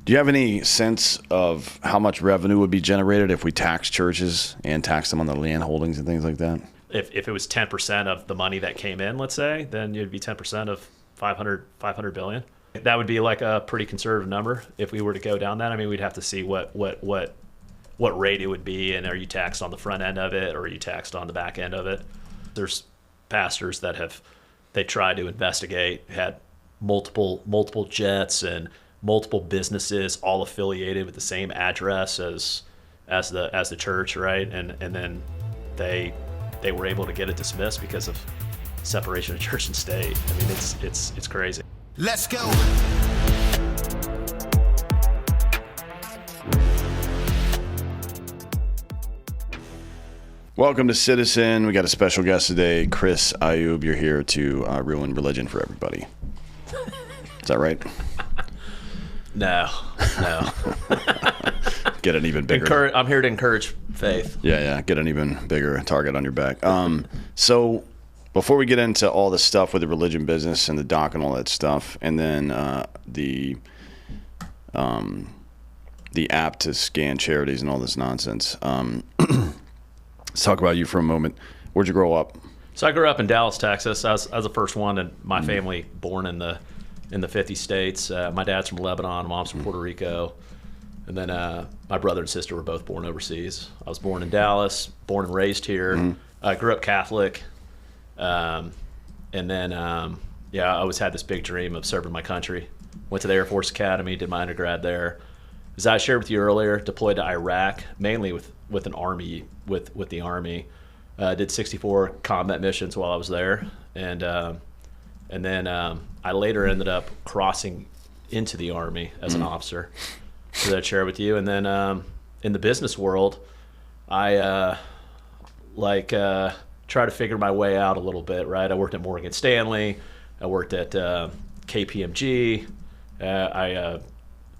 Do you have any sense of how much revenue would be generated if we tax churches and tax them on the land holdings and things like that? If it was 10% of the money that came in, let's say, then it'd be 10% of 500 billion. That would be like a pretty conservative number if we were to go down that. I mean, we'd have to see what rate it would be, and are you taxed on the front end of it, or are you taxed on the back end of it? There's pastors that they tried to investigate, had multiple jets and multiple businesses all affiliated with the same address as the church, right? And then they were able to get it dismissed because of separation of church and state. I mean, it's crazy. Let's go. Welcome to Citizen. We got a special guest today, Chris Ayoub. You're here to ruin religion for everybody. Is that right? No. Get an even bigger. I'm here to encourage faith. Yeah. Get an even bigger target on your back. So before we get into all the stuff with the religion business and the doc and all that stuff, and then the app to scan charities and all this nonsense, let's talk about you for a moment. Where'd you grow up? So I grew up in Dallas, Texas. I was the first one in my family born in the 50 states. My dad's from Lebanon, mom's from Puerto Rico. And then my brother and sister were both born overseas. I was born in Dallas, born and raised here. I grew up Catholic. And then, I always had this big dream of serving my country. Went to the Air Force Academy, did my undergrad there. As I shared with you earlier, deployed to Iraq, mainly with the Army. Did 64 combat missions while I was there. And then I later ended up crossing into the Army as an officer. So that I share with you. And then in the business world, I try to figure my way out a little bit, right? I worked at Morgan Stanley. I worked at KPMG. I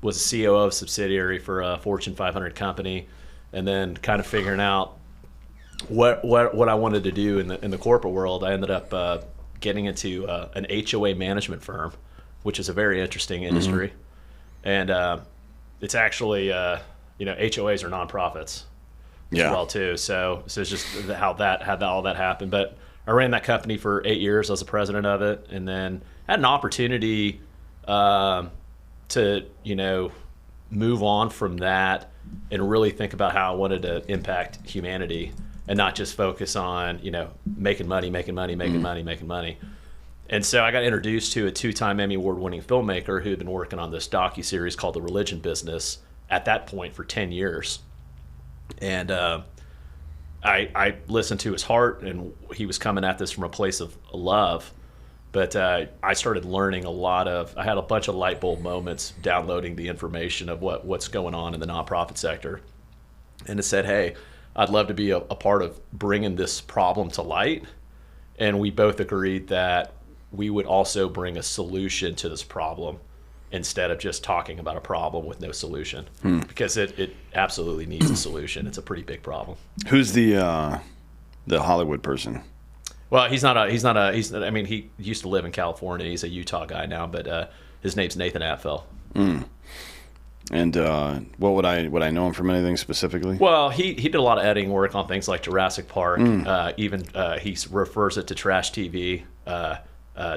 was a COO of subsidiary for a Fortune 500 company, and then kind of figuring out what I wanted to do in the corporate world. I ended up getting into an HOA management firm, which is a very interesting industry. And it's actually, HOAs are nonprofits as well too. So it's just how all that happened. But I ran that company for 8 years. I was the president of it, and then had an opportunity to move on from that and really think about how I wanted to impact humanity and not just focus on making money. And so I got introduced to a 2-time Emmy Award-winning filmmaker who had been working on this docuseries called The Religion Business at that point for 10 years. And I listened to his heart, and he was coming at this from a place of love. But I started learning I had a bunch of light bulb moments downloading the information of what's going on in the nonprofit sector. And it said, hey, I'd love to be a part of bringing this problem to light. And we both agreed that we would also bring a solution to this problem instead of just talking about a problem with no solution, because it absolutely needs a solution. It's a pretty big problem. Who's the Hollywood person? Well, he used to live in California. He's a Utah guy now, but his name's Nathan Atfel. And what would I know him from, anything specifically? Well, he did a lot of editing work on things like Jurassic Park. Even he refers it to trash TV,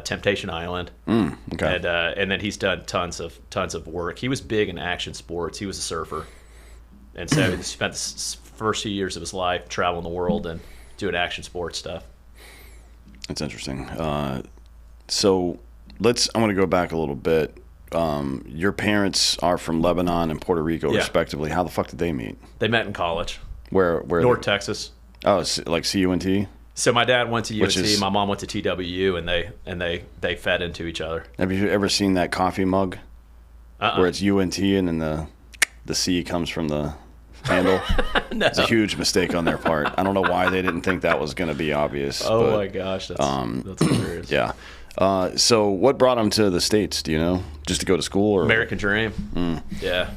Temptation Island. Okay. And then he's done tons of work. He was big in action sports. He was a surfer, and so he spent the first few years of his life traveling the world and doing action sports stuff. That's interesting. So I want to go back a little bit. Your parents are from Lebanon and Puerto Rico, respectively. How the fuck did they meet? They met in college. Where? North Texas. Oh, like CUNT? So my dad went to UNT, my mom went to TWU, and they fed into each other. Have you ever seen that coffee mug? Where it's UNT and then the C comes from the handle? No. It's a huge mistake on their part. I don't know why they didn't think that was going to be obvious. Oh my gosh, that's hilarious. Yeah. So what brought him to the States? Do you know? Just to go to school, or American dream? Yeah.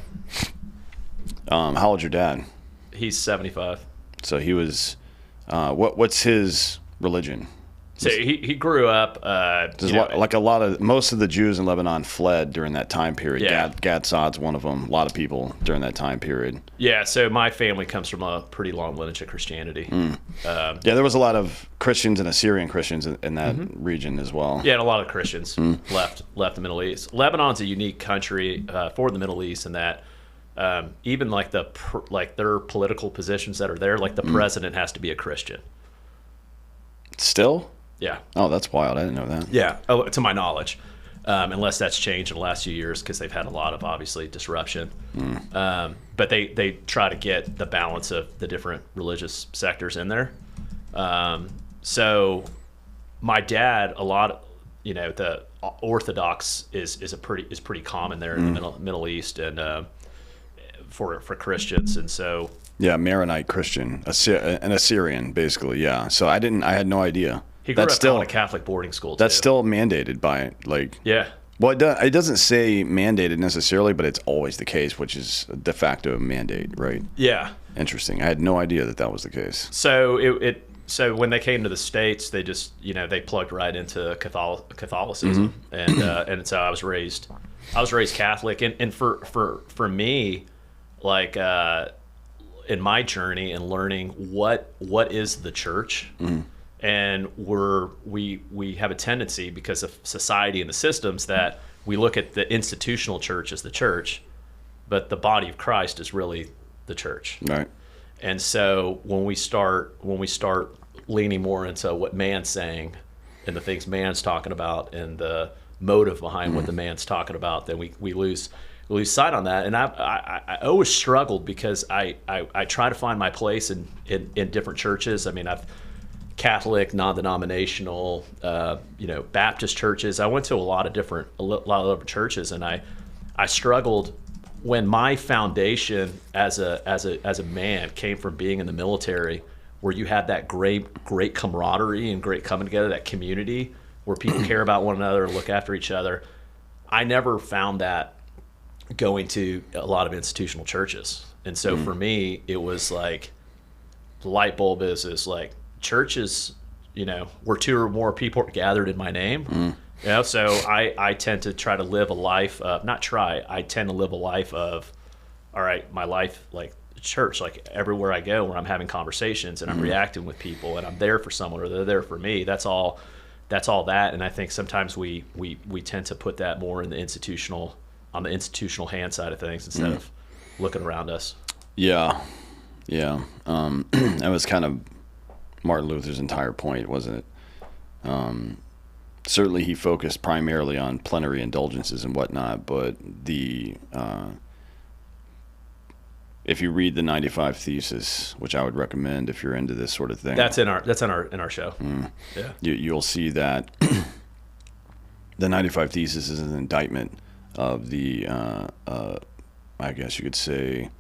How old's your dad? He's 75. So he was. What's his religion? So he grew up. Most of the Jews in Lebanon fled during that time period. Yeah. Gad Saad's one of them. A lot of people during that time period. Yeah, so my family comes from a pretty long lineage of Christianity. Yeah, there was a lot of Christians and Assyrian Christians in that region as well. Yeah, and a lot of Christians left the Middle East. Lebanon's a unique country for the Middle East in that even like their political positions that are there, like the president has to be a Christian. Still? Yeah. Oh, that's wild. I didn't know that. Yeah. Oh, to my knowledge, unless that's changed in the last few years because they've had a lot of obviously disruption. But they try to get the balance of the different religious sectors in there. So my dad, the Orthodox is pretty common there in the Middle East and for Christians, and so. Yeah, Maronite Christian, an Assyrian, basically. Yeah. So I had no idea. He grew up in a Catholic boarding school. That's still mandated by Yeah. Well, it doesn't say mandated necessarily, but it's always the case, which is a de facto mandate, right? Yeah. Interesting. I had no idea that was the case. So so when they came to the States, they just they plugged right into Catholicism, and so I was raised Catholic, and for me, like in my journey and learning what is the church. And we have a tendency because of society and the systems that we look at the institutional church as the church, but the body of Christ is really the church. Right. And so when we start leaning more into what man's saying and the things man's talking about and the motive behind what the man's talking about, then we lose sight on that. And I always struggled because I try to find my place in different churches. I mean, I've Catholic, non-denominational, Baptist churches. I went to a lot of different churches, and I struggled when my foundation as a man came from being in the military, where you had that great camaraderie and great coming together, that community where people care about one another, look after each other. I never found that going to a lot of institutional churches, and so for me, it was like the light bulb is like. Churches, where two or more people are gathered in my name. So I tend to try to live a life of, I tend to live a life of, all right, my life, like church, like everywhere I go where I'm having conversations and I'm reacting with people and I'm there for someone or they're there for me. That's all that. And I think sometimes we tend to put that more in the institutional hand side of things instead of looking around us. Yeah. That was kind of Martin Luther's entire point, wasn't it? Certainly he focused primarily on plenary indulgences and whatnot, but if you read the 95 Thesis, which I would recommend if you're into this sort of thing. That's in our show. Yeah. You'll see that the 95 Thesis is an indictment of the I guess you could say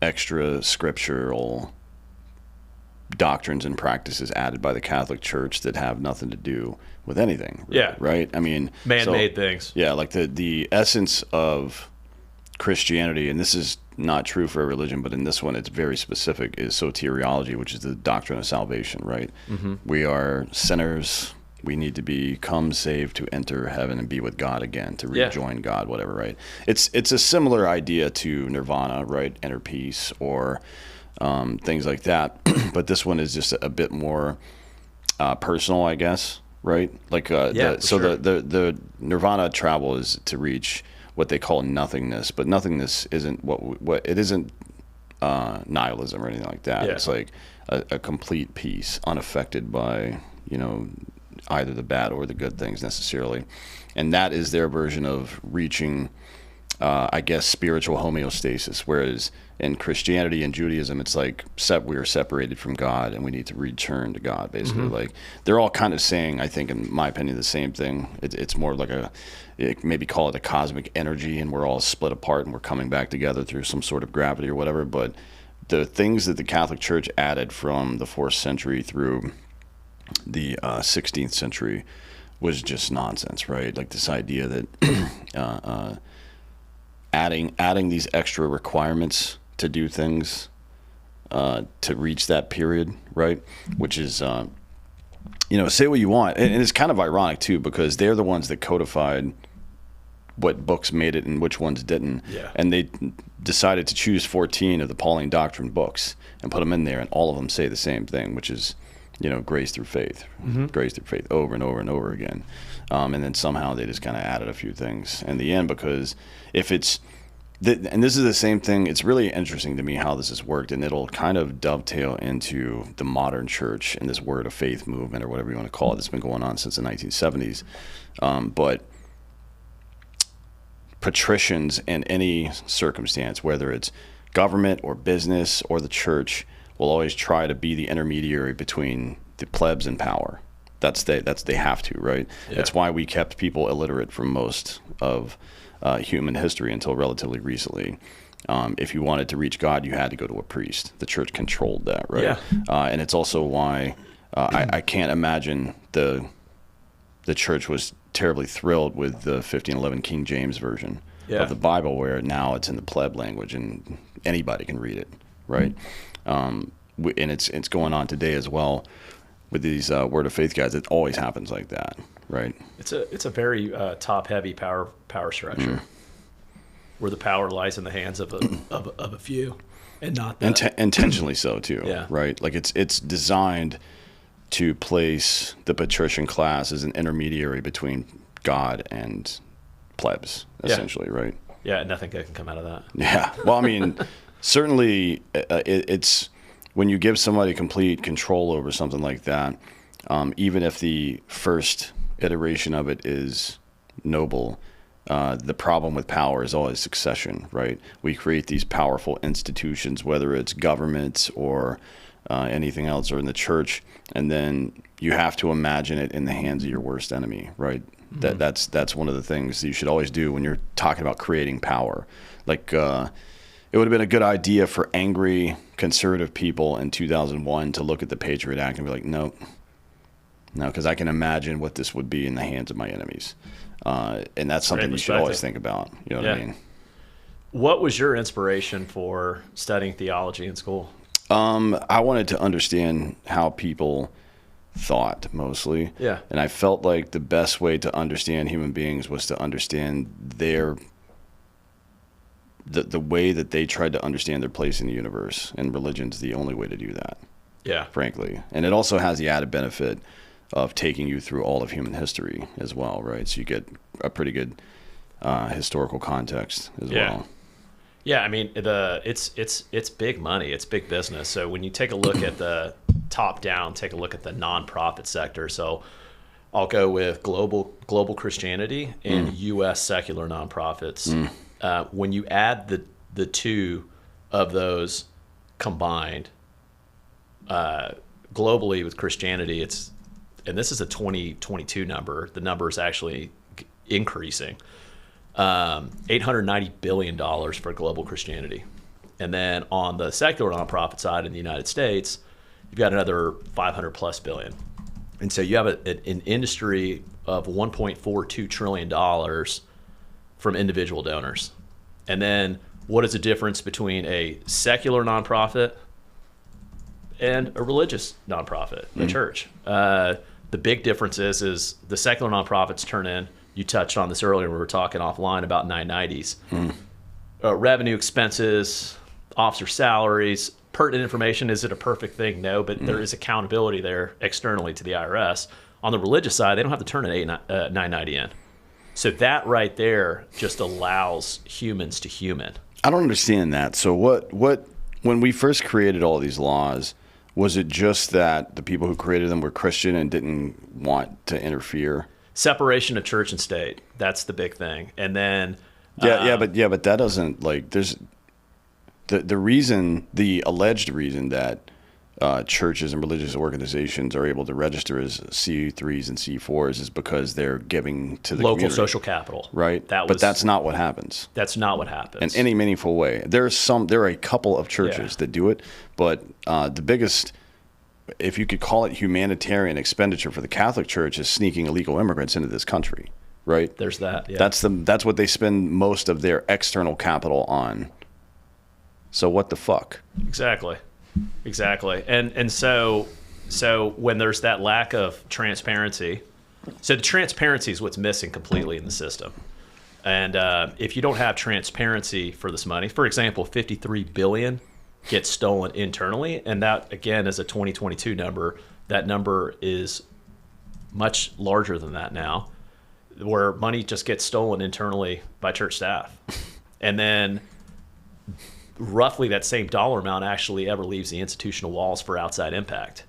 extra scriptural doctrines and practices added by the Catholic Church that have nothing to do with anything. Yeah. Right? I mean, man-made things. Yeah, like the essence of Christianity, and this is not true for a religion, but in this one it's very specific, is soteriology, which is the doctrine of salvation, right? We are sinners. We need to become saved to enter heaven and be with God again, to rejoin God, whatever, right? It's a similar idea to nirvana, right? Inner peace or things like that. But this one is just a bit more personal, I guess, right? Like the nirvana travel is to reach what they call nothingness, but nothingness isn't what it isn't nihilism or anything like that. Yeah. It's like a complete peace, unaffected by either the bad or the good things necessarily, and that is their version of reaching I guess spiritual homeostasis, whereas in Christianity and Judaism it's like we are separated from God and we need to return to God, basically. Like they're all kind of saying, I think in my opinion, the same thing. It's more like maybe call it a cosmic energy, and we're all split apart and we're coming back together through some sort of gravity or whatever. But the things that the Catholic Church added from the 4th century through the 16th century was just nonsense, right? Like this idea that adding these extra requirements to do things to reach that period, right? Which is say what you want. And it's kind of ironic, too, because they're the ones that codified what books made it and which ones didn't. Yeah. And they decided to choose 14 of the Pauline Doctrine books and put them in there, and all of them say the same thing, which is, grace through faith. Grace through faith over and over and over again. And then somehow they just kind of added a few things in the end, because if it's, and this is the same thing, it's really interesting to me how this has worked, and it'll kind of dovetail into the modern church and this word of faith movement, or whatever you want to call it, that's been going on since the 1970s. But patricians in any circumstance, whether it's government or business or the church, will always try to be the intermediary between the plebs and power. They have to, right? Yeah. That's why we kept people illiterate for most of human history until relatively recently. If you wanted to reach God, you had to go to a priest. The church controlled that, right? Yeah. And it's also why I can't imagine the church was terribly thrilled with the 1511 King James version of the Bible, where now it's in the pleb language and anybody can read it, right? And it's going on today as well with these Word of Faith guys. It always happens like that, right? It's a very top heavy power structure, where the power lies in the hands of a few, and not intentionally so too. Yeah. Right. Like it's designed to place the patrician class as an intermediary between God and plebs, essentially, right? Yeah, nothing good can come out of that. Yeah. Well, I mean, certainly it's when you give somebody complete control over something like that, even if the first iteration of it is noble, the problem with power is always succession, right? We create these powerful institutions, whether it's governments or anything else, or in the church, and then you have to imagine it in the hands of your worst enemy, right? That's one of the things that you should always do when you're talking about creating power. Like it would have been a good idea for angry conservative people in 2001 to look at the Patriot Act and be like, no, because I can imagine what this would be in the hands of my enemies. And that's something you should always think about. You know what I mean? What was your inspiration for studying theology in school? I wanted to understand how people thought, mostly. Yeah. And I felt like the best way to understand human beings was to understand the way that they tried to understand their place in the universe. And religion's the only way to do that. Yeah. Frankly. And it also has the added benefit of taking you through all of human history as well, right? So you get a pretty good historical context as well. Yeah, I mean, it's big money, it's big business. So when you take a look at the top down, take a look at the nonprofit sector. So I'll go with global Christianity and U.S. secular nonprofits. When you add the two of those combined, globally with Christianity, and this is a 2022 number. The number is actually increasing. $890 billion for global Christianity. And then on the secular nonprofit side in the United States, you've got another 500 plus billion. And so you have an industry of $1.42 trillion from individual donors. And then what is the difference between a secular nonprofit and a religious nonprofit, a church? The big difference is the secular nonprofits turn in, you touched on this earlier when we were talking offline about 990s. Revenue, expenses, officer salaries, pertinent information. Is it a perfect thing? No, but there is accountability there externally to the IRS. On the religious side, they don't have to turn an 990 in. So that right there just allows humans to human. I don't understand that. So what when we first created all these laws, was it just that the people who created them were Christian and didn't want to interfere? Separation of church and state. That's the big thing. And then but that doesn't, like, there's the alleged reason that churches and religious organizations are able to register as C3s and C4s is because they're giving to the local community. social capital. Right. But that's not what happens. That's not what happens. In any meaningful way. There are a couple of churches that do it, but the biggest, if you could call it, humanitarian expenditure for the Catholic Church is sneaking illegal immigrants into this country, right? There's that. Yeah. That's what they spend most of their external capital on. So what the fuck? Exactly. And so So when there's that lack of transparency, so the transparency is what's missing completely in the system. And if you don't have transparency for this money, for example, 53 billion gets stolen internally, and that again is a 2022 number. That number is much larger than that now, where money just gets stolen internally by church staff. And then roughly that same dollar amount actually ever leaves the institutional walls for outside impact.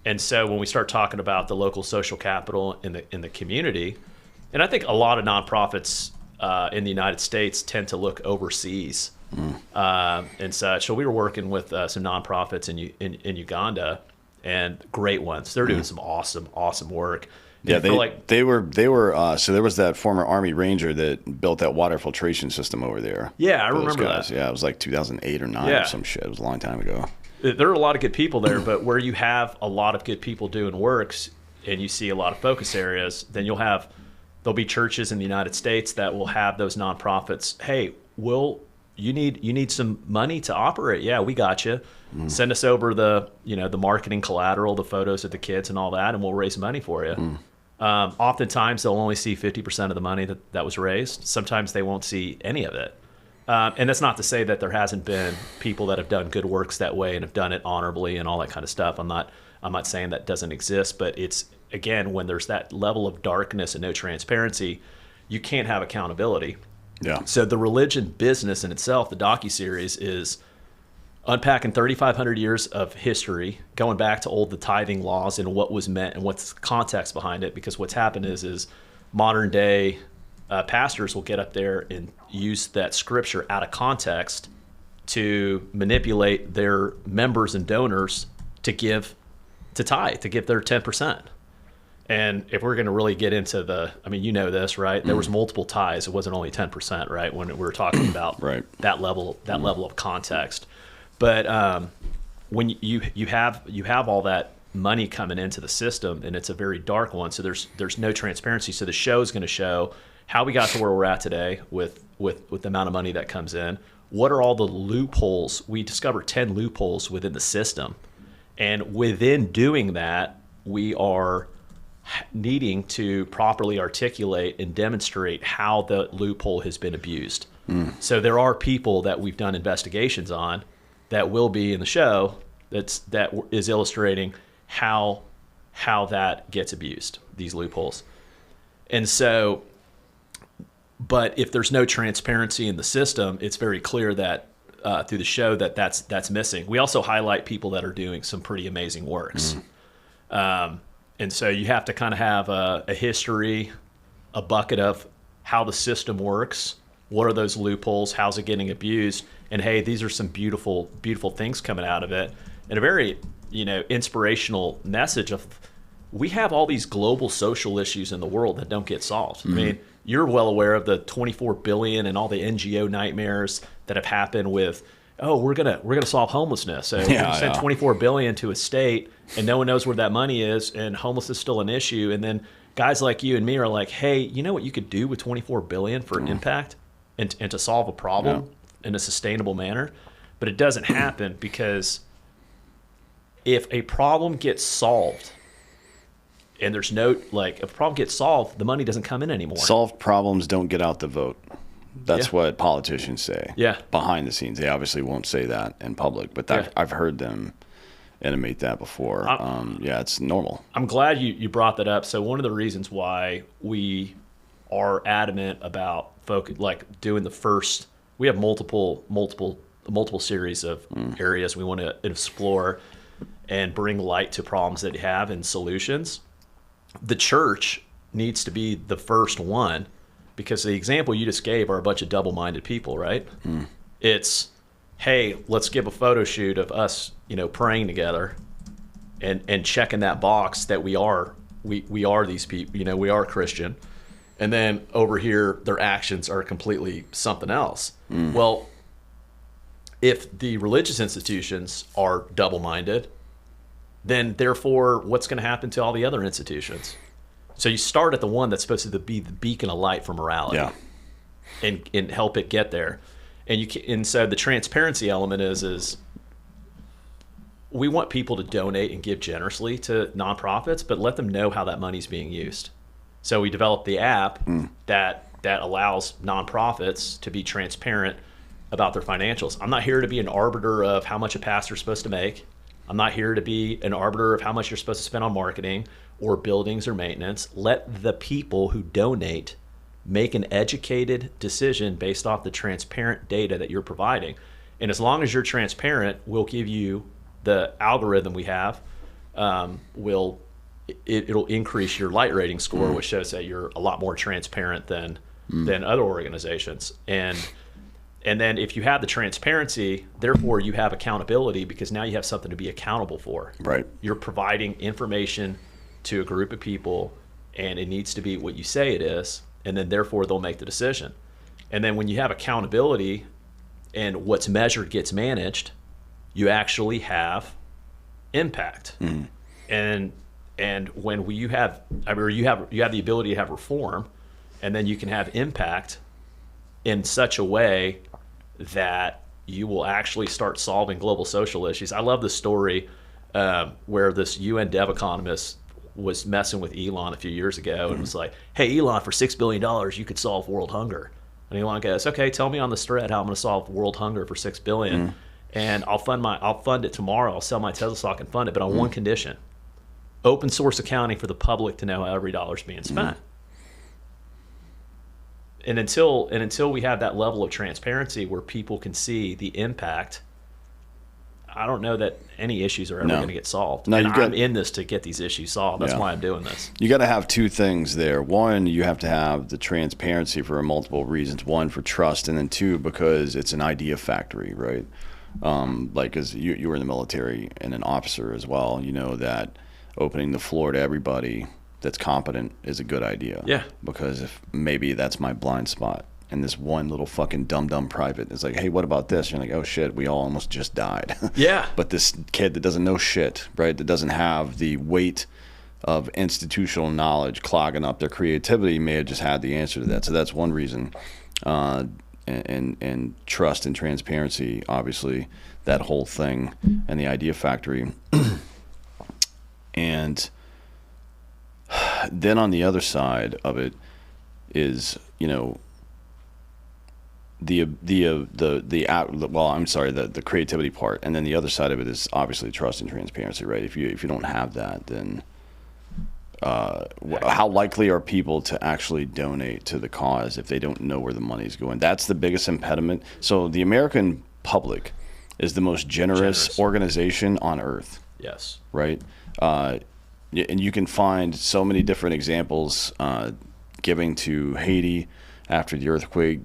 And so when we start talking about the local social capital in the community, and I think a lot of nonprofits in the United States tend to look overseas and such. So we were working with some nonprofits in Uganda, and great ones. They're doing some awesome work. Yeah, they were. So there was that former Army Ranger that built that water filtration system over there. Yeah, I remember that. Yeah, it was like 2008 or 9 or some shit. It was a long time ago. There are a lot of good people there, but where you have a lot of good people doing works and you see a lot of focus areas, then there'll be churches in the United States that will have those nonprofits. Hey, you need some money to operate? Yeah, we got you. Send us over the marketing collateral, the photos of the kids and all that, and we'll raise money for you. Oftentimes they'll only see 50% of the money that was raised. Sometimes they won't see any of it. And that's not to say that there hasn't been people that have done good works that way and have done it honorably and all that kind of stuff. I'm not saying that doesn't exist, but it's, again, when there's that level of darkness and no transparency, you can't have accountability. Yeah. So the religion business in itself, the docuseries, is unpacking 3,500 years of history, going back to the tithing laws and what was meant and what's the context behind it. Because what's happened is modern day pastors will get up there and use that scripture out of context to manipulate their members and donors to give their 10%. And if we're going to really get into this, right? There was multiple tithes. It wasn't only 10%, right? When we were talking about that level of context. But when you have all that money coming into the system, and it's a very dark one, so there's no transparency. So the show is going to show how we got to where we're at today with the amount of money that comes in. What are all the loopholes? We discovered 10 loopholes within the system, and within doing that, we are needing to properly articulate and demonstrate how the loophole has been abused. So there are people that we've done investigations on that will be in the show that is illustrating how that gets abused, these loopholes. And so, but if there's no transparency in the system, it's very clear that through the show that's missing. We also highlight people that are doing some pretty amazing works. And so you have to kind of have a history, a bucket of how the system works. What are those loopholes? How's it getting abused? And hey, these are some beautiful, beautiful things coming out of it. And a very, inspirational message of, we have all these global social issues in the world that don't get solved. I mean, you're well aware of the 24 billion and all the NGO nightmares that have happened with, we're gonna solve homelessness. So we're gonna send 24 billion to a state, and no one knows where that money is, and homelessness is still an issue. And then guys like you and me are like, hey, you know what you could do with 24 billion for impact and to solve a problem in a sustainable manner? But it doesn't happen, because if a problem gets solved, and there's if a problem gets solved, the money doesn't come in anymore. Solved problems don't get out the vote. That's what politicians say. Yeah. Behind the scenes, they obviously won't say that in public, but I've heard them animate that before. It's normal. I'm glad you brought that up. So one of the reasons why we are adamant about doing the first, we have multiple series of areas we want to explore and bring light to problems that you have and solutions. The church needs to be the first one, because the example you just gave are a bunch of double-minded people, right? It's, hey, let's give a photo shoot of us, praying together and checking that box that we are these people, we are Christian. And then over here, their actions are completely something else. Well, if the religious institutions are double-minded, then therefore what's going to happen to all the other institutions? So you start at the one that's supposed to be the beacon of light for morality, and help it get there. And so the transparency element is we want people to donate and give generously to nonprofits, but let them know how that money's being used. So we developed the app that allows nonprofits to be transparent about their financials. I'm not here to be an arbiter of how much a pastor's supposed to make. I'm not here to be an arbiter of how much you're supposed to spend on marketing or buildings or maintenance. Let the people who donate make an educated decision based off the transparent data that you're providing. And as long as you're transparent, we'll give you the algorithm we have, it'll increase your light rating score, which shows that you're a lot more transparent than other organizations. And then if you have the transparency, therefore you have accountability, because now you have something to be accountable for. Right. You're providing information to a group of people, and it needs to be what you say it is, and then therefore they'll make the decision. And then when you have accountability and what's measured gets managed, you actually have impact. And when you have the ability to have reform, and then you can have impact in such a way that you will actually start solving global social issues. I love the story where this UN dev economist was messing with Elon a few years ago and was like, hey, Elon, for $6 billion, you could solve world hunger. And Elon goes, okay, tell me on this thread how I'm going to solve world hunger for $6 billion. And I'll fund it tomorrow. I'll sell my Tesla stock and fund it, but on one condition: open source accounting for the public to know how every dollar is being spent. And until we have that level of transparency where people can see the impact, I don't know that any issues are ever going to get solved. No, and I'm in this to get these issues solved. That's why I'm doing this. You got to have two things there. One, you have to have the transparency for multiple reasons. One, for trust, and then two, because it's an idea factory, right? Like, as you were in the military and an officer as well, you know that opening the floor to everybody that's competent is a good idea. Yeah. Because if maybe that's my blind spot, and this one little fucking dumb private is like, hey, what about this? And you're like, oh shit, we all almost just died. Yeah. But this kid that doesn't know shit, right, that doesn't have the weight of institutional knowledge clogging up their creativity, may have just had the answer to that. So that's one reason. And trust and transparency, obviously, that whole thing, and the idea factory. And then on the other side of it is, you know, the creativity part, and then the other side of it is obviously trust and transparency, right? If you don't have that, then how likely are people to actually donate to the cause if they don't know where the money's going? That's the biggest impediment. So the American public is the most generous organization on earth. Yes. Right? And you can find so many different examples, giving to Haiti after the earthquake.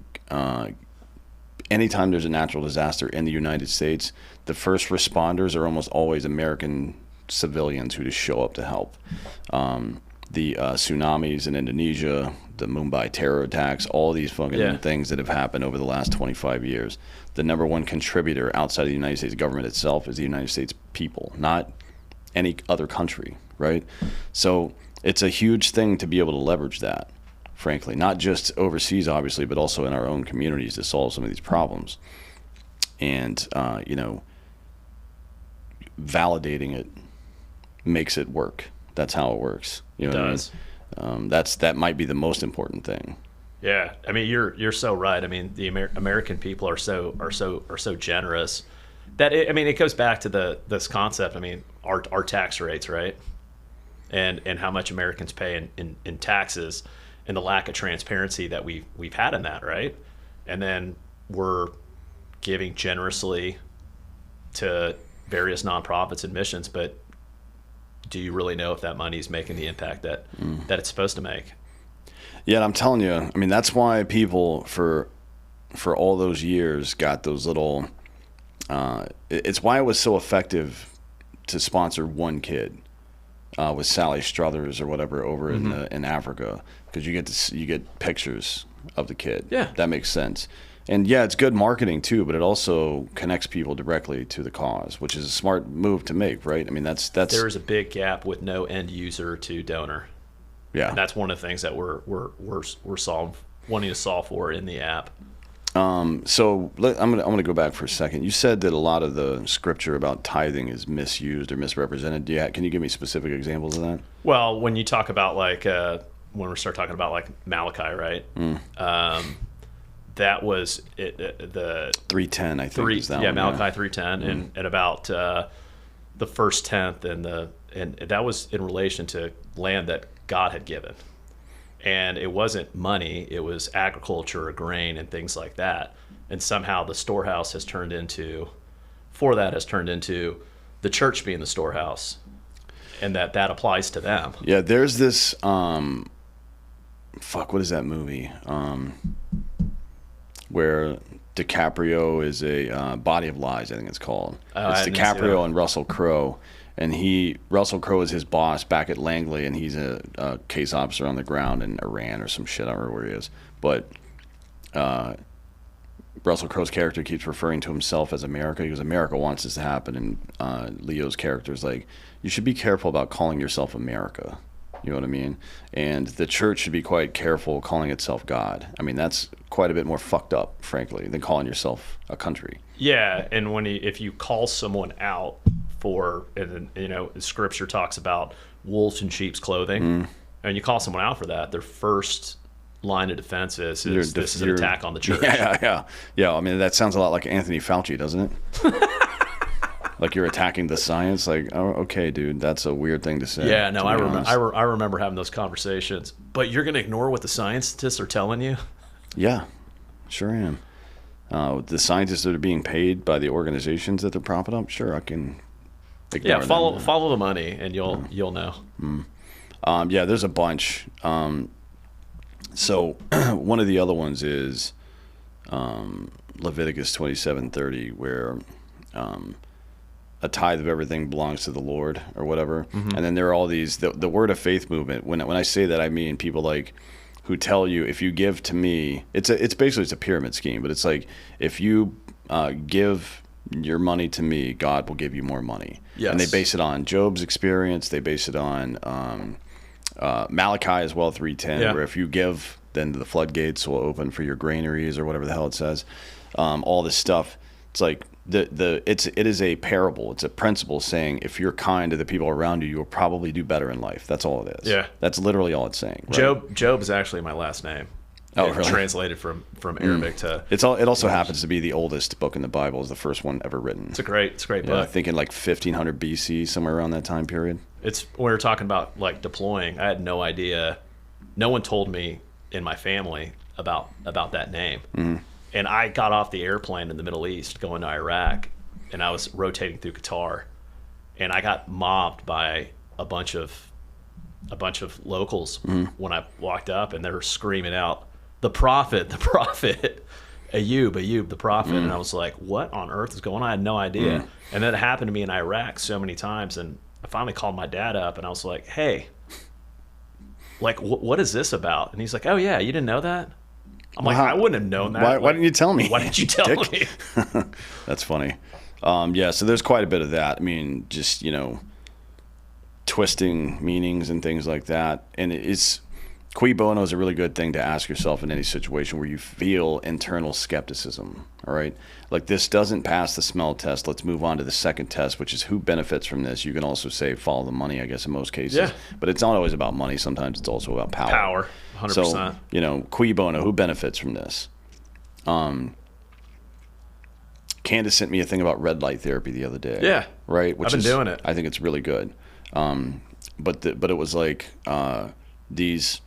Anytime there's a natural disaster in the United States, the first responders are almost always American civilians who just show up to help. The tsunamis in Indonesia, the Mumbai terror attacks, all these fucking things that have happened over the last 25 years. The number one contributor outside of the United States government itself is the United States people, not any other country, right? So it's a huge thing to be able to leverage that, frankly, not just overseas, obviously, but also in our own communities to solve some of these problems. And, you know, validating it makes it work. That's how it works. You know, it does. That might be the most important thing. Yeah, I mean, you're so right. I mean, the American people are so generous that it goes back to this concept. I mean, our tax rates, right, and how much Americans pay in taxes, and the lack of transparency that we've had in that, right, and then we're giving generously to various nonprofits and missions, but do you really know if that money is making the impact that it's supposed to make? Yeah, and I'm telling you, I mean, that's why people for all those years got those little. It's why it was so effective to sponsor one kid with Sally Struthers or whatever over in Africa, because you get pictures of the kid. Yeah, that makes sense. And yeah, it's good marketing too, but it also connects people directly to the cause, which is a smart move to make, right? I mean, that's there is a big gap with no end user to donor. Yeah, and that's one of the things that we're wanting to solve for in the app. I'm gonna go back for a second. You said that a lot of the scripture about tithing is misused or misrepresented. Can you give me specific examples of that? Well, when you talk about like when we start talking about like Malachi, right? That was the 3:10, I think. Is that one, Malachi 3:10, and about the first tenth, and that was in relation to land that God had given, and it wasn't money; it was agriculture, or grain, and things like that. And somehow the storehouse has turned into the church being the storehouse, and that applies to them. Yeah, there's this what is that movie? Where DiCaprio is a Body of Lies, I think it's called. It's DiCaprio and Russell Crowe, and Russell Crowe is his boss back at Langley, and he's a case officer on the ground in Iran or some shit. I don't remember where he is, but Russell Crowe's character keeps referring to himself as America. He goes, "America wants this to happen," and Leo's character is like, "You should be careful about calling yourself America." You know what I mean? And the church should be quite careful calling itself God. I mean, that's quite a bit more fucked up, frankly, than calling yourself a country. Yeah, and if you call someone out for, and Scripture talks about wolves in sheep's clothing, and you call someone out for that, their first line of defense is this is an attack on the church. Yeah. I mean, that sounds a lot like Anthony Fauci, doesn't it? Like you're attacking the science. Like, oh, okay, dude, that's a weird thing to say. Yeah, no, I remember having those conversations. But you're going to ignore what the scientists are telling you? Yeah, sure am. The scientists that are being paid by the organizations that they're propping up, sure, I can ignore them. Follow the money, and you'll know. Yeah, there's a bunch. So one of the other ones is Leviticus 27:30, where a tithe of everything belongs to the Lord, or whatever. And then there are all these, the word of faith movement. When I say that, I mean people like who tell you, if you give to me, it's basically a pyramid scheme, but it's like, if you give your money to me, God will give you more money. Yes. And they base it on Job's experience. They base it on Malachi as well, 3:10, where if you give, then the floodgates will open for your granaries, or whatever the hell it says. All this stuff. It's like, it is a parable. It's a principle saying, if you're kind to the people around you, you'll probably do better in life. That's all it is. Yeah, that's literally all it's saying. Right? Job is actually my last name. Oh, really? Translated from Arabic to. It also happens to be the oldest book in the Bible. It's the first one ever written. It's a great book. I think in like 1500 BC, somewhere around that time period. It's when we were talking about like deploying. I had no idea. No one told me in my family about that name. And I got off the airplane in the Middle East going to Iraq, and I was rotating through Qatar, and I got mobbed by a bunch of locals when I walked up, and they were screaming out, the prophet, Ayoub, the prophet. And I was like, what on earth is going on? I had no idea. And that happened to me in Iraq so many times, and I finally called my dad up, and I was like, hey, like, what is this about? And he's like, oh yeah, you didn't know that? I'm like, I wouldn't have known that. Why didn't you tell me? Why didn't you tell me? That's funny. Yeah, so there's quite a bit of that. I mean, just, twisting meanings and things like that. And it's, cui bono is a really good thing to ask yourself in any situation where you feel internal skepticism, all right? Like, this doesn't pass the smell test. Let's move on to the second test, which is who benefits from this. You can also say follow the money, I guess, in most cases. Yeah. But it's not always about money. Sometimes it's also about power. Power, 100%. So, cui bono, who benefits from this? Candace sent me a thing about red light therapy the other day. Yeah. Right? I've been doing it. I think it's really good. But it was like these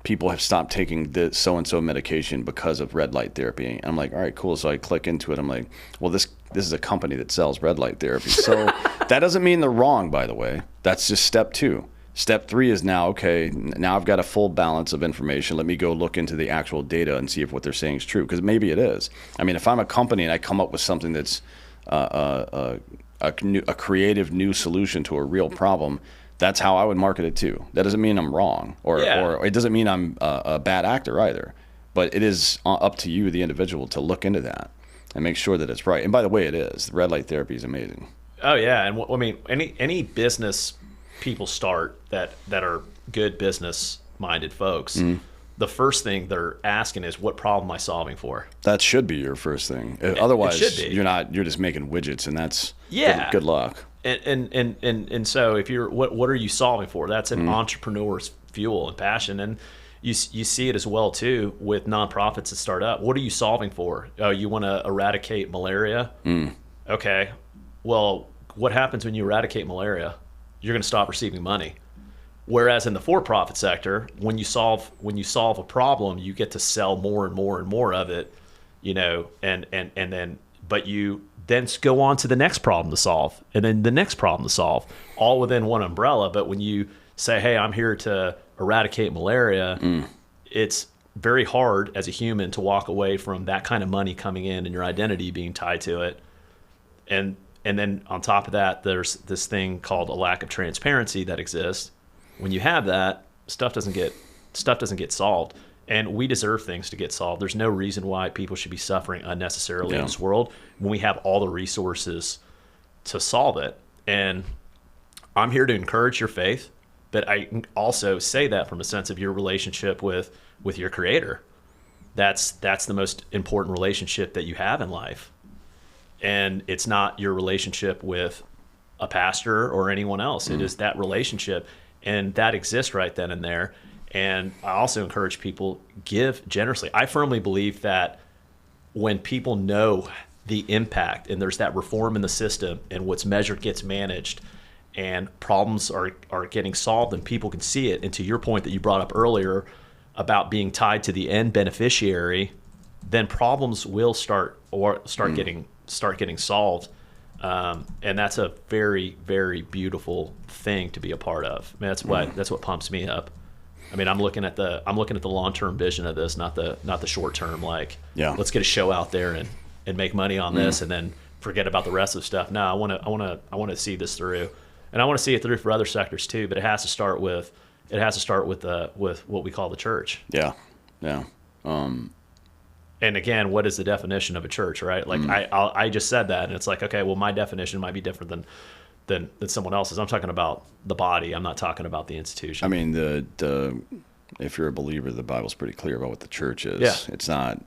people have stopped taking the so-and-so medication because of red light therapy. And I'm like, all right, cool. So I click into it. I'm like, well, this is a company that sells red light therapy. So that doesn't mean they're wrong, by the way. That's just step 2. Step 3 is now I've got a full balance of information. Let me go look into the actual data and see if what they're saying is true, because maybe it is. I mean, if I'm a company and I come up with something that's a creative new solution to a real problem, that's how I would market it too. That doesn't mean I'm wrong, or it doesn't mean I'm a bad actor either. But it is up to you, the individual, to look into that and make sure that it's right. And by the way, it is. The red light therapy is amazing. Oh yeah, and I mean, any business people start that are good business minded folks, the first thing they're asking is, what problem am I solving for? That should be your first thing. Otherwise, it should be. you're just making widgets, and that's Yeah. good luck. And so if you're, what are you solving for? That's an entrepreneur's fuel and passion. And you see it as well too with nonprofits that start up. What are you solving for? Oh, you want to eradicate malaria? Okay. Well, what happens when you eradicate malaria? You're going to stop receiving money. Whereas in the for-profit sector, when you solve a problem, you get to sell more and more and more of it, and then, but you then go on to the next problem to solve, and then the next problem to solve, all within one umbrella. But when you say, hey, I'm here to eradicate malaria, it's very hard as a human to walk away from that kind of money coming in and your identity being tied to it. And then on top of that, there's this thing called a lack of transparency that exists. When you have that, stuff doesn't get solved, and we deserve things to get solved. There's no reason why people should be suffering unnecessarily in this world when we have all the resources to solve it. And I'm here to encourage your faith, but I also say that from a sense of your relationship with your Creator. That's the most important relationship that you have in life, and it's not your relationship with a pastor or anyone else. It is that relationship. And that exists right then and there. And I also encourage people, give generously. I firmly believe that when people know the impact and there's that reform in the system and what's measured gets managed and problems are getting solved and people can see it. And to your point that you brought up earlier about being tied to the end beneficiary, then problems will start getting solved. And that's a very, very beautiful thing to be a part of. I mean, that's what pumps me up. I mean, I'm looking at the long-term vision of this, not the short-term, let's get a show out there and make money on this and then forget about the rest of the stuff. No, I want to see this through, and I want to see it through for other sectors too, but it has to start with what we call the church. Yeah. And again, what is the definition of a church, right? Like I just said that, and it's like, okay, well, my definition might be different than someone else's. I'm talking about the body. I'm not talking about the institution. I mean, if you're a believer, the Bible's pretty clear about what the church is. Yeah. It's not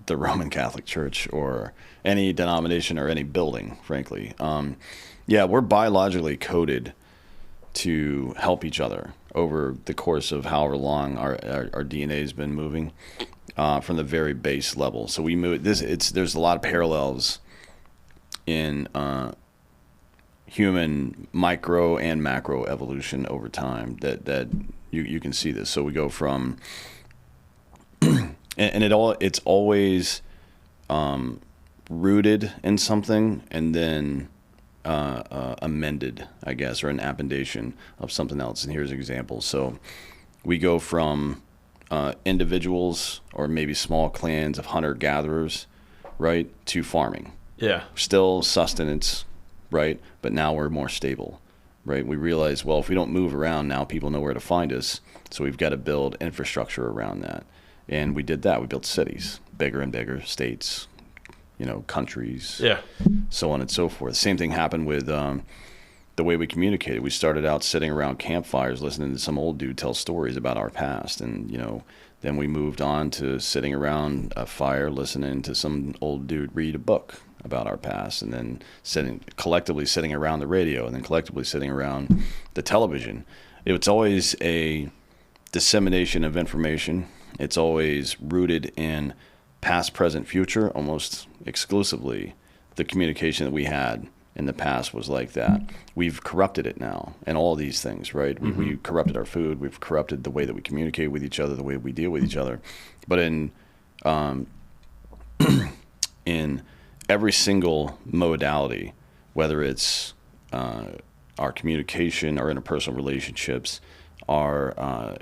the Roman Catholic Church or any denomination or any building, frankly. We're biologically coded to help each other over the course of however long our DNA has been moving. From the very base level. So we move there's a lot of parallels in human micro and macro evolution over time that you can see this. So we go from and it's always rooted in something and then amended, I guess, or an appendation of something else. And here's examples. So we go from individuals or maybe small clans of hunter-gatherers, right, to farming. Yeah. Still sustenance, right, but now we're more stable, right? We realize, well, if we don't move around now, people know where to find us, so we've got to build infrastructure around that. And we did that. We built cities, bigger and bigger, states, countries, so on and so forth. Same thing happened with the way we communicated. We started out sitting around campfires listening to some old dude tell stories about our past, and then we moved on to sitting around a fire listening to some old dude read a book about our past, and then collectively sitting around the radio, and then collectively sitting around the television. It's always a dissemination of information. It's always rooted in past, present, future, almost exclusively. The communication that we had in the past was like that. We've corrupted it now, and all these things, right? We corrupted our food. We've corrupted the way that we communicate with each other, the way we deal with each other. But in every single modality, whether it's our communication, our interpersonal relationships, our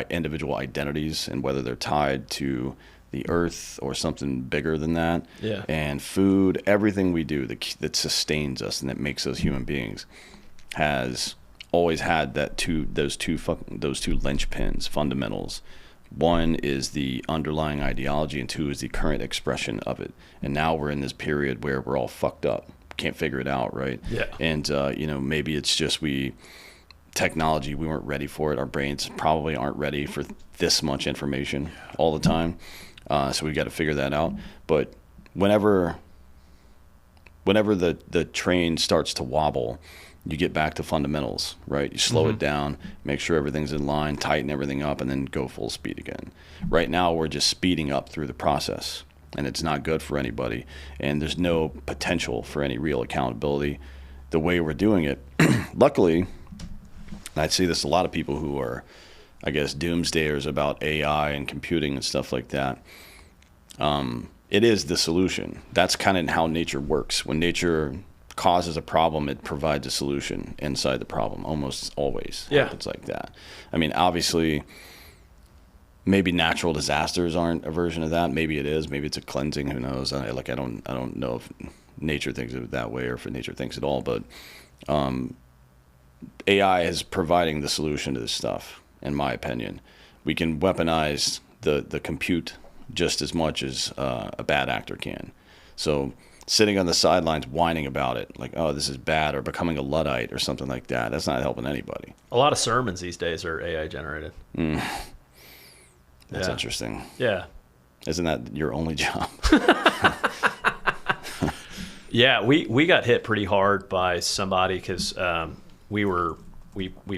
individual identities, and whether they're tied to the earth or something bigger than that, and food, everything we do that sustains us and that makes us human beings has always had those two linchpins, fundamentals. One is the underlying ideology, and two is the current expression of it. And now we're in this period where we're all fucked up, can't figure it out, right? Yeah. And maybe it's just technology, we weren't ready for it. Our brains probably aren't ready for this much information all the time. So we've got to figure that out. But whenever the train starts to wobble, you get back to fundamentals, right? You slow it down, make sure everything's in line, tighten everything up, and then go full speed again. Right now, we're just speeding up through the process, and it's not good for anybody. And there's no potential for any real accountability the way we're doing it. Luckily, I see this a lot of people who are, I guess, doomsdayers about AI and computing and stuff like that. It is the solution. That's kind of how nature works. When nature causes a problem, it provides a solution inside the problem. Almost always happens like that. I mean, obviously, maybe natural disasters aren't a version of that. Maybe it is. Maybe it's a cleansing. Who knows? I don't know if nature thinks of it that way or if nature thinks at all. But AI is providing the solution to this stuff, in my opinion. We can weaponize the compute just as much as a bad actor can. So sitting on the sidelines whining about it, like, oh, this is bad, or becoming a Luddite or something like that, that's not helping anybody. A lot of sermons these days are AI generated. That's interesting. Yeah. Isn't that your only job? Yeah, we got hit pretty hard by somebody because we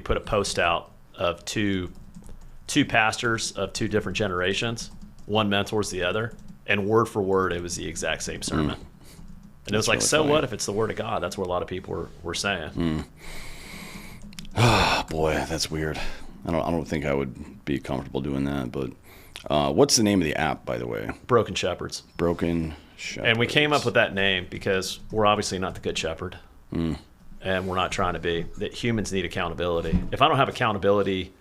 put a post out of two pastors of two different generations. One mentors the other, and word for word, it was the exact same sermon. And it was like, really so funny. What if it's the word of God? That's what a lot of people were saying. Oh, boy, that's weird. I don't think I would be comfortable doing that. But what's the name of the app, by the way? Broken Shepherds. Broken Shepherds. And we came up with that name because we're obviously not the good shepherd. And we're not trying to be. That humans need accountability. If I don't have accountability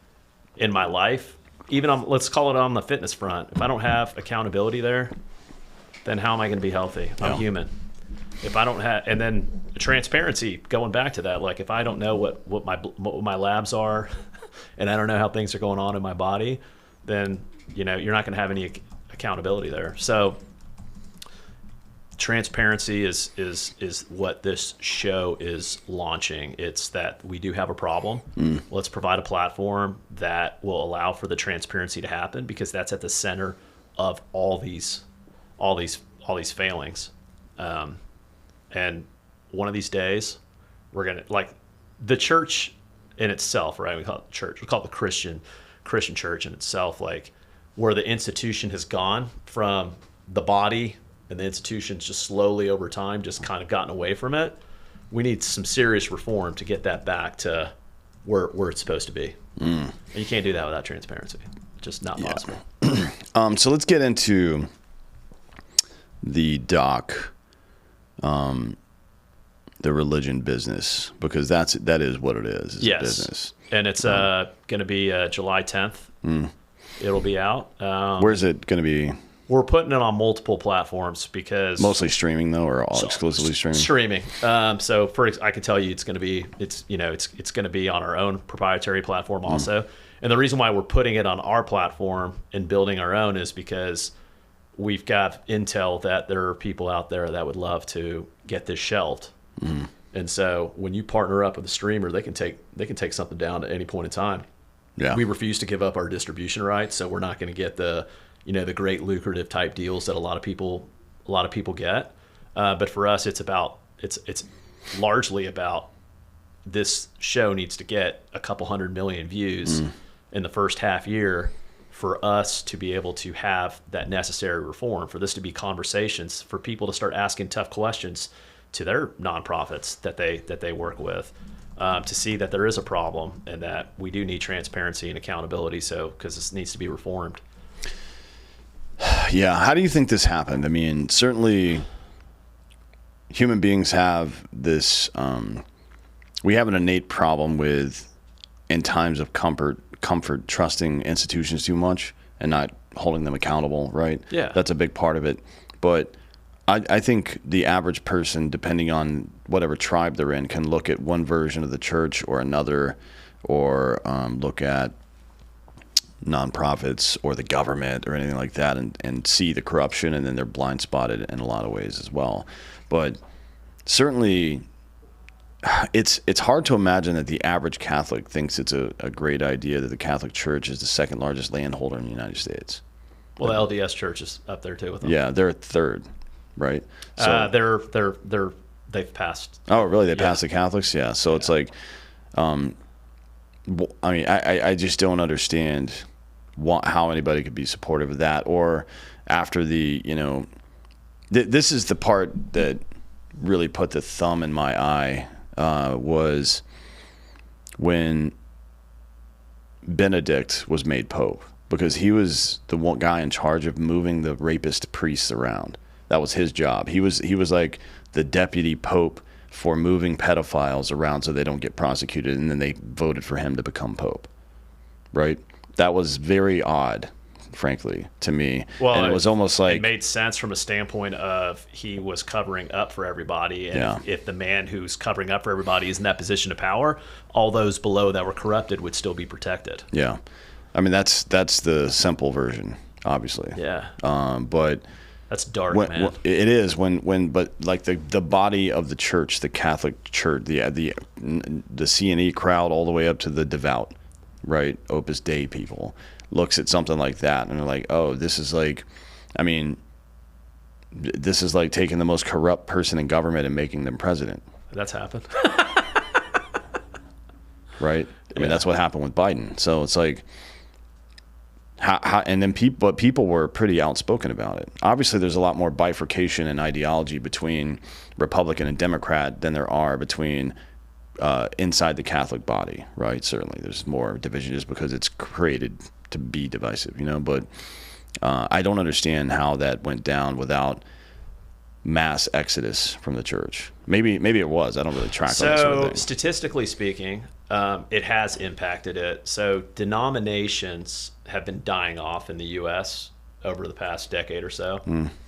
in my life, even let's call it on the fitness front, if I don't have accountability there, then how am I going to be healthy? I'm human. If I don't have, and then transparency, going back to that, like if I don't know what my labs are, and I don't know how things are going on in my body, then you're not going to have any accountability there. So transparency is what this show is launching. It's that we do have a problem. Let's provide a platform that will allow for the transparency to happen, because that's at the center of all these failings. And one of these days, we're gonna, like, the church in itself, right? We call it church. We call it the Christian church in itself, like where the institution has gone from the body, and the institution's just slowly over time just kind of gotten away from it. We need some serious reform to get that back to where it's supposed to be. And you can't do that without transparency. Just not possible. So let's get into the doc, the religion business, because that is what it is. It's a business. And it's going to be July 10th. It'll be out. Where's it going to be? We're putting it on multiple platforms because mostly streaming though, or all exclusively streaming. Streaming. So I can tell you, it's going to be it's going to be on our own proprietary platform also. And the reason why we're putting it on our platform and building our own is because we've got intel that there are people out there that would love to get this shelved. And so when you partner up with a streamer, they can take something down at any point in time. Yeah. We refuse to give up our distribution rights, so we're not going to get the great lucrative type deals that a lot of people get. But for us, it's largely about this show needs to get a couple 100 million views in the first half year for us to be able to have that necessary reform, for this to be conversations, for people to start asking tough questions to their nonprofits that they work with, to see that there is a problem and that we do need transparency and accountability. So, because this needs to be reformed. Yeah. How do you think this happened? I mean, certainly human beings have this, we have an innate problem with, in times of comfort, trusting institutions too much and not holding them accountable, right? Yeah. That's a big part of it. But I think the average person, depending on whatever tribe they're in, can look at one version of the church or another, or look at nonprofits or the government or anything like that, and see the corruption, and then they're blind spotted in a lot of ways as well. But certainly it's hard to imagine that the average Catholic thinks it's a great idea that the Catholic Church is the second largest landholder in the United States. Well, the LDS Church is up there too with them. Yeah, they're third, right? So They've passed. oh, really? They passed the Catholics? Yeah. So it's like, I mean, I just don't understand how anybody could be supportive of that. Or after the, this is the part that really put the thumb in my eye, was when Benedict was made Pope, because he was the one guy in charge of moving the rapist priests around. That was his job. He was like the deputy Pope for moving pedophiles around so they don't get prosecuted, and then they voted for him to become Pope. Right? That was very odd, frankly, to me. Well, and it was almost like... It made sense from a standpoint of he was covering up for everybody. And if the man who's covering up for everybody is in that position of power, all those below that were corrupted would still be protected. Yeah. I mean, that's the simple version, obviously. Yeah. But... That's dark, man. It is but like the body of the church, the Catholic Church, the C&E crowd, all the way up to the devout, right, Opus Dei people, looks at something like that and they're like, oh, this is like taking the most corrupt person in government and making them president. That's happened. Right. I mean, that's what happened with Biden. So it's like. And then people were pretty outspoken about it. Obviously, there's a lot more bifurcation in ideology between Republican and Democrat than there are between inside the Catholic body, right? Certainly, there's more division just because it's created to be divisive, But I don't understand how that went down without mass exodus from the church. Maybe it was. I don't really track on this sort of thing. Statistically speaking, it has impacted it. So denominations have been dying off in the U.S. over the past decade or so,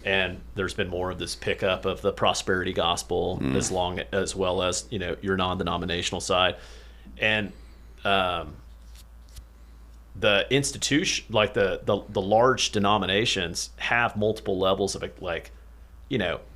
and there's been more of this pickup of the prosperity gospel as well as your non-denominational side, and the institution, like the large denominations, have multiple levels of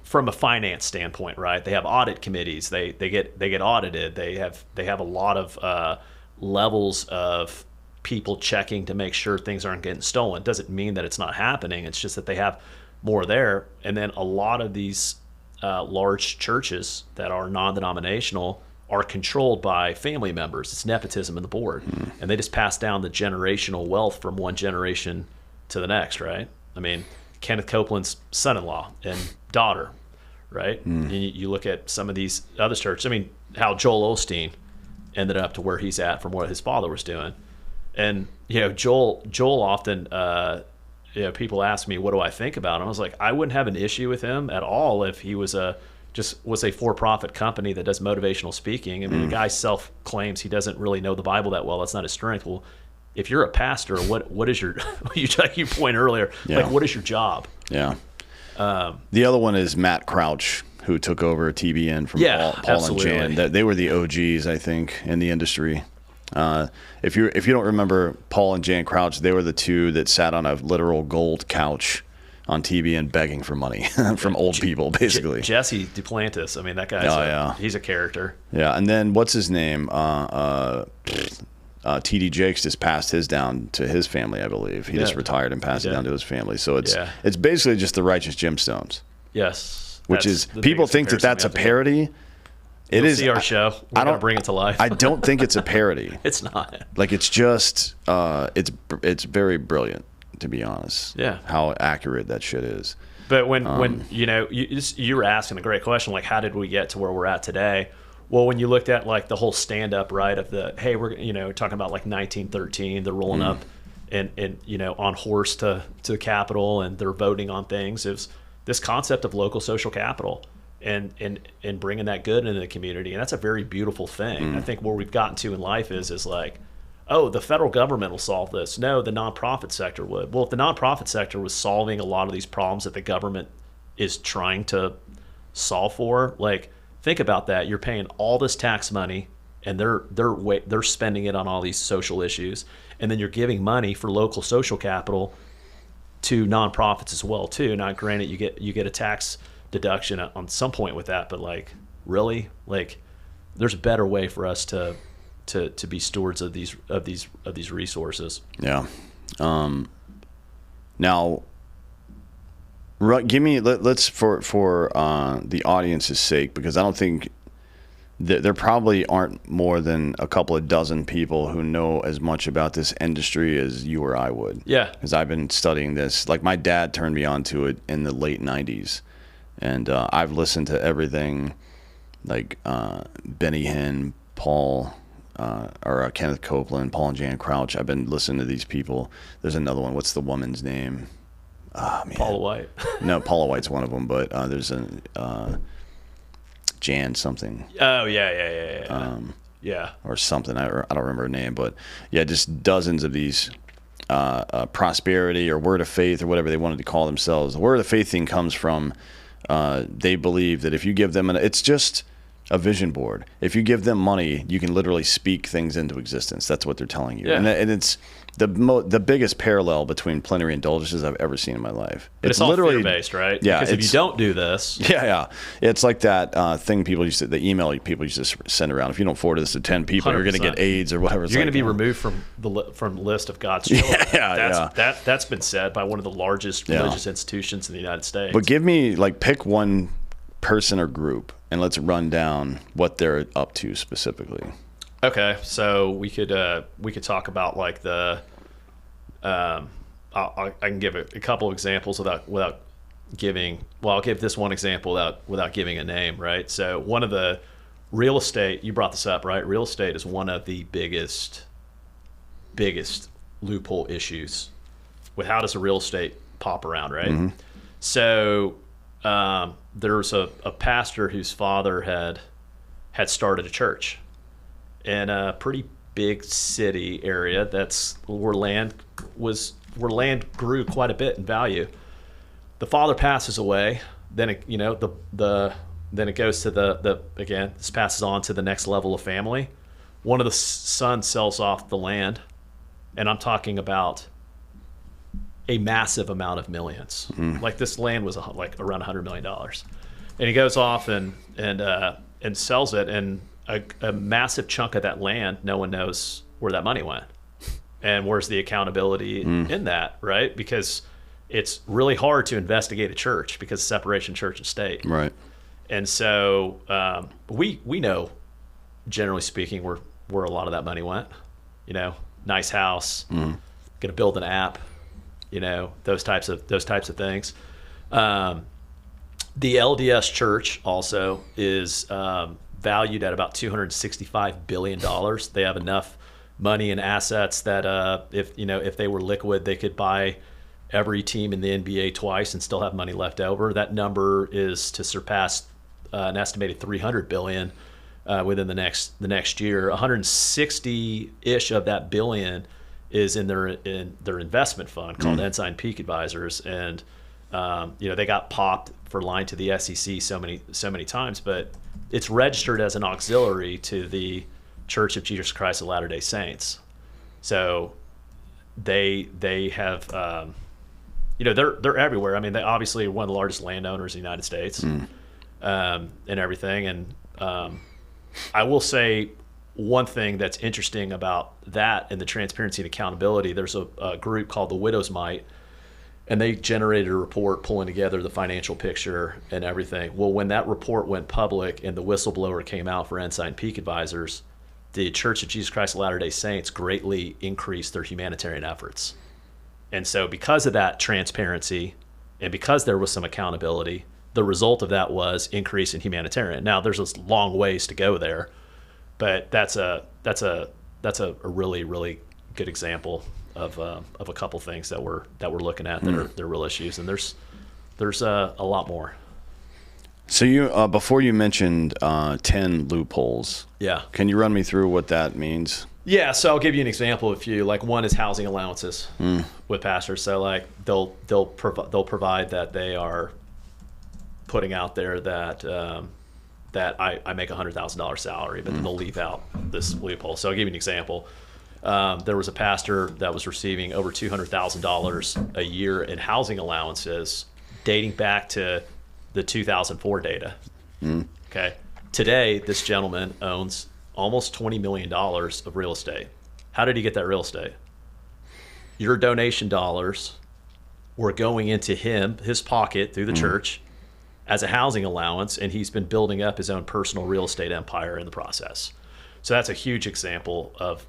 from a finance standpoint, right? They have audit committees. They get audited. They have a lot of levels of people checking to make sure things aren't getting stolen. Doesn't mean that it's not happening. It's just that they have more there. And then a lot of these large churches that are non-denominational are controlled by family members. It's nepotism in the board, and they just pass down the generational wealth from one generation to the next, right? I mean, Kenneth Copeland's son-in-law and daughter, right? And you look at some of these other churches. I mean, how Joel Osteen ended up to where he's at from what his father was doing. And Joel often, people ask me, what do I think about him? I was like, I wouldn't have an issue with him at all if he was a for-profit company that does motivational speaking. I mean, the guy self-claims he doesn't really know the Bible that well. That's not his strength. Well, if you're a pastor, what is your you point earlier, like what is your job? Yeah. The other one is Matt Crouch, who took over TBN from Paul and Jan. They were the OGs, I think, in the industry. If you don't remember Paul and Jan Crouch, they were the two that sat on a literal gold couch on TBN begging for money from old people, basically. Jesse Duplantis. I mean, that guy's he's a character. Yeah, and then what's his name? T.D. Jakes just passed his down to his family, I believe. He just retired and passed it down to his family. So it's basically just the righteous gemstones. Yes. Which is, people think that that's a parody. It is. See our show. We're going to bring it to life. I don't think it's a parody. It's not. Like, it's just, it's very brilliant, to be honest. Yeah. How accurate that shit is. But when you were asking a great question, like, how did we get to where we're at today? Well, when you looked at like the whole stand-up, right, of the, hey, we're talking about like 1913, they're rolling up and on horse to the Capitol, and they're voting on things. It was this concept of local social capital and bringing that good into the community, and that's a very beautiful thing. I think where we've gotten to in life is like, oh, the federal government will solve this. No, the nonprofit sector would. Well, if the nonprofit sector was solving a lot of these problems that the government is trying to solve for, like, think about that. You're paying all this tax money, and they're spending it on all these social issues, and then you're giving money for local social capital to nonprofits as well too. Now, granted, you get a tax deduction on some point with that, but like, really, like, there's a better way for us to be stewards of these resources. Yeah. Now, give me let's for the audience's sake, because I don't think there probably aren't more than a couple of dozen people who know as much about this industry as you or I would. Yeah. Because I've been studying this. Like, my dad turned me on to it in the late 90s. And I've listened to everything like Benny Hinn, Paul, or Kenneth Copeland, Paul and Jan Crouch. I've been listening to these people. There's another one. What's the woman's name? Paula White. No, Paula White's one of them, but there's a Jan something. Oh, yeah. Yeah. Or something. I don't remember her name, but yeah, just dozens of these prosperity or word of faith or whatever they wanted to call themselves. The word of faith thing comes from they believe that if you give them it's just a vision board. If you give them money, you can literally speak things into existence. That's what they're telling you. Yeah. And it's the biggest parallel between plenary indulgences I've ever seen in my life. But it's all fear-based, right? Yeah. Because if you don't do this... Yeah. It's like that thing the email people used to send around. If you don't forward this to 10 people, 100%. You're going to get AIDS or whatever. You're going to be removed from the list of God's children. That's been said by one of the largest religious institutions in the United States. But pick one person or group, and let's run down what they're up to specifically. Okay, so we could talk about like the I can give a couple examples without giving. Well, I'll give this one example without giving a name, right? So one of the real estate, you brought this up, right? Real estate is one of the biggest loophole issues with how does a real estate pop around, right? Mm-hmm. So there's a pastor whose father had started a church in a pretty big city area that's where land grew quite a bit in value. The father passes away, then it goes to this passes on to the next level of family. One of the sons sells off the land, and I'm talking about a massive amount of millions. Like, this land was like around $100 million, and he goes off and sells it, and a massive chunk of that land, no one knows where that money went, and where's the accountability in that, right? Because it's really hard to investigate a church because of separation of church and state, right? And so we know, generally speaking, where a lot of that money went. Nice house, going to build an app. Those types of things. The LDS Church also is valued at about $265 billion. They have enough money and assets that if they were liquid, they could buy every team in the NBA twice and still have money left over. That number is to surpass an estimated $300 billion within the next year. 160-ish of that billion is in their investment fund called Ensign Peak Advisors, and they got popped for lying to the SEC so many times, but it's registered as an auxiliary to the Church of Jesus Christ of Latter-day Saints. So they have they're everywhere. I mean, they obviously are one of the largest landowners in the United States, and everything. And I will say one thing that's interesting about that and the transparency and accountability. There's a group called the Widow's Mite, and they generated a report pulling together the financial picture and everything. Well, when that report went public and the whistleblower came out for Ensign Peak Advisors, the Church of Jesus Christ of Latter-day Saints greatly increased their humanitarian efforts. And so because of that transparency and because there was some accountability, the result of that was increase in humanitarian. Now, there's a long ways to go there, but that's a really, really good example of a couple things that we're looking at that are they're real issues, and there's a lot more. So you before you mentioned 10 loopholes. Yeah. Can you run me through what that means? Yeah. So I'll give you an example. If you like, one is housing allowances with pastors. So like they'll provide that they are putting out there that that I make $100,000 salary, but then they'll leave out this loophole. So I'll give you an example. There was a pastor that was receiving over $200,000 a year in housing allowances dating back to the 2004 data. Okay. Today, this gentleman owns almost $20 million of real estate. How did he get that real estate? Your donation dollars were going into his pocket through the church as a housing allowance, and he's been building up his own personal real estate empire in the process. So that's a huge example of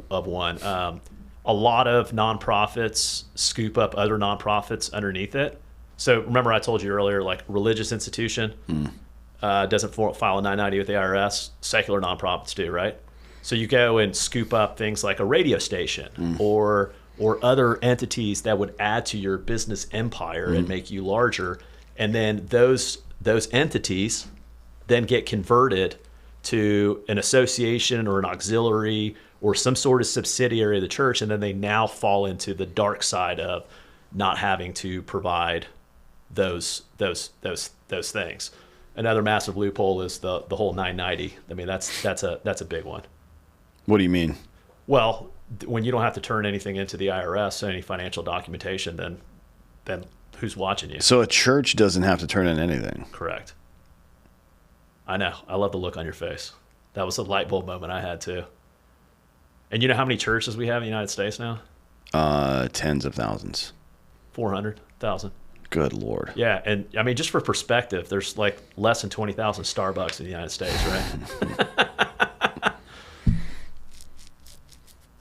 one. A lot of nonprofits scoop up other nonprofits underneath it. So remember I told you earlier, like religious institution doesn't file a 990 with the IRS. Secular nonprofits do, right? So you go and scoop up things like a radio station or other entities that would add to your business empire and make you larger. And then those entities then get converted to an association or an auxiliary or some sort of subsidiary of the church, and then they now fall into the dark side of not having to provide those things. Another massive loophole is the whole 990. I mean, that's a big one. What do you mean? Well, when you don't have to turn anything into the IRS, any financial documentation, then who's watching you? So a church doesn't have to turn in anything. Correct. I know. I love the look on your face. That was a light bulb moment I had too. And you know how many churches we have in the United States now? Tens of thousands. 400,000. Good Lord. Yeah, and I mean, just for perspective, there's like less than 20,000 Starbucks in the United States, right?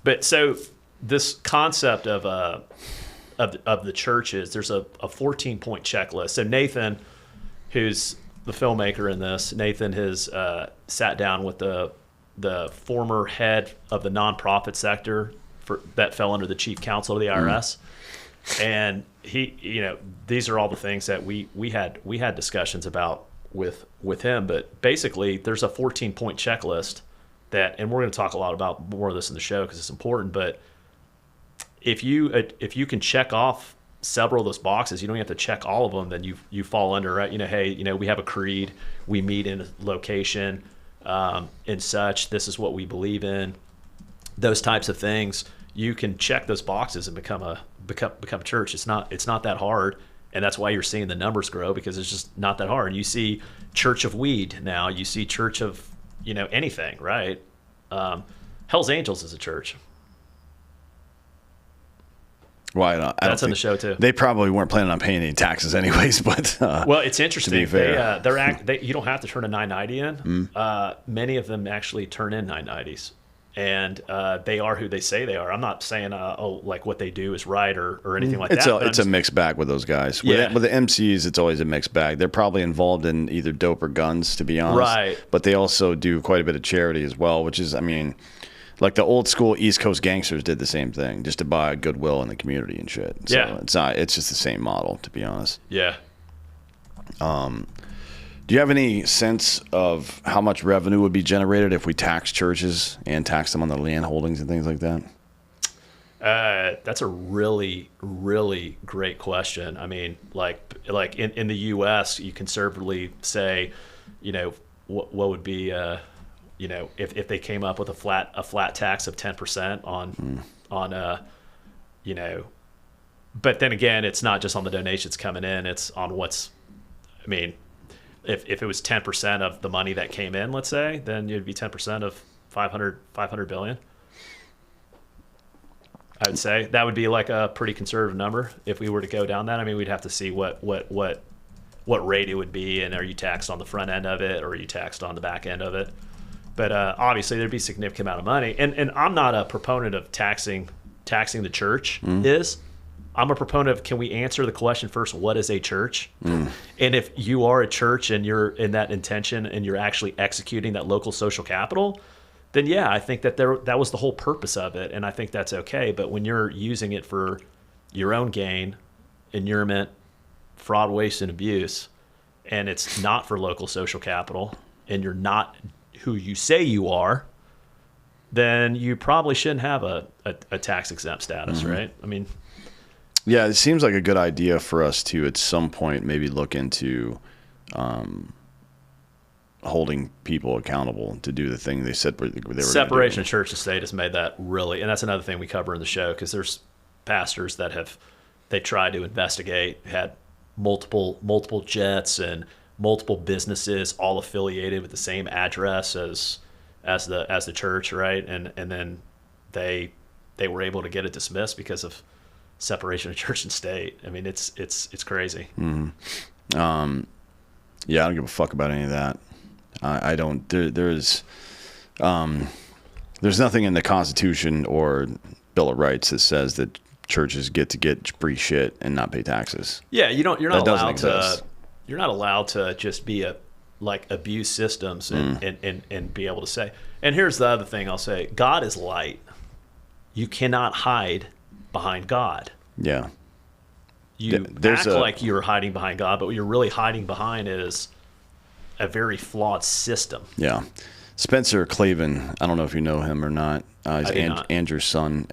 But so this concept of the churches, there's a 14-point checklist. So Nathan, who's the filmmaker in this, Nathan has sat down with the former head of the nonprofit sector that fell under the chief counsel of the IRS. And he, these are all the things that we had discussions about with him. But basically, there's a 14-point checklist that, and we're going to talk a lot about more of this in the show because it's important. But if you can check off several of those boxes, you don't have to check all of them. Then you fall under, right? Hey, we have a creed, we meet in a location, and such. This is what we believe in. Those types of things. You can check those boxes and become a church. It's not that hard, and that's why you're seeing the numbers grow, because it's just not that hard. You see Church of Weed now. You see Church of anything, right? Hell's Angels is a church. Well, that's on the show too. They probably weren't planning on paying any taxes anyways, but well, it's interesting. To be fair, you don't have to turn a 990 in. Many of them actually turn in 990s. And they are who they say they are. I'm not saying, like what they do is right or anything like that. It's a mixed bag with those guys. Yeah. With the MCs, it's always a mixed bag. They're probably involved in either dope or guns, to be honest. Right. But they also do quite a bit of charity as well, which is, I mean, like the old school East Coast gangsters did the same thing, just to buy goodwill in the community and shit. So yeah. It's just the same model, to be honest. Yeah. Do you have any sense of how much revenue would be generated if we tax churches and tax them on their land holdings and things like that? That's a really, really great question. I mean, like in the U.S., you conservatively say, what would be, if they came up with a flat tax of 10% on but then again, it's not just on the donations coming in; it's on If it was 10% of the money that came in, let's say, then it'd be 10% of 500 billion. I would say that would be like a pretty conservative number if we were to go down that. I mean, we'd have to see what rate it would be, and are you taxed on the front end of it, or are you taxed on the back end of it? But obviously, there'd be a significant amount of money. And I'm not a proponent of taxing the church. I'm a proponent of, can we answer the question first, what is a church? And if you are a church and you're in that intention and you're actually executing that local social capital, then yeah, I think that that was the whole purpose of it, and I think that's okay. But when you're using it for your own gain, inurement, fraud, waste, and abuse, and it's not for local social capital, and you're not who you say you are, then you probably shouldn't have a tax-exempt status, right? I mean... Yeah, it seems like a good idea for us to, at some point, maybe look into holding people accountable to do the thing they said they were Separation of church and state has made that really, and that's another thing we cover in the show, because there's pastors that they tried to investigate, had multiple jets and multiple businesses all affiliated with the same address as the church, right? And then they were able to get it dismissed because of separation of church and state. I mean, it's crazy. Yeah, I don't give a fuck about any of that. I don't. There's nothing in the Constitution or Bill of Rights that says that churches get to get free shit and not pay taxes. Yeah, you're not That doesn't allowed to. exist. You're not allowed to just be abuse systems and be able to say. And here's the other thing I'll say: God is light. You cannot hide behind God. Yeah. You act like you're hiding behind God, but what you're really hiding behind is a very flawed system. Yeah. Spencer Clavin, I don't know if you know him or not. He's I do not. Andrew's son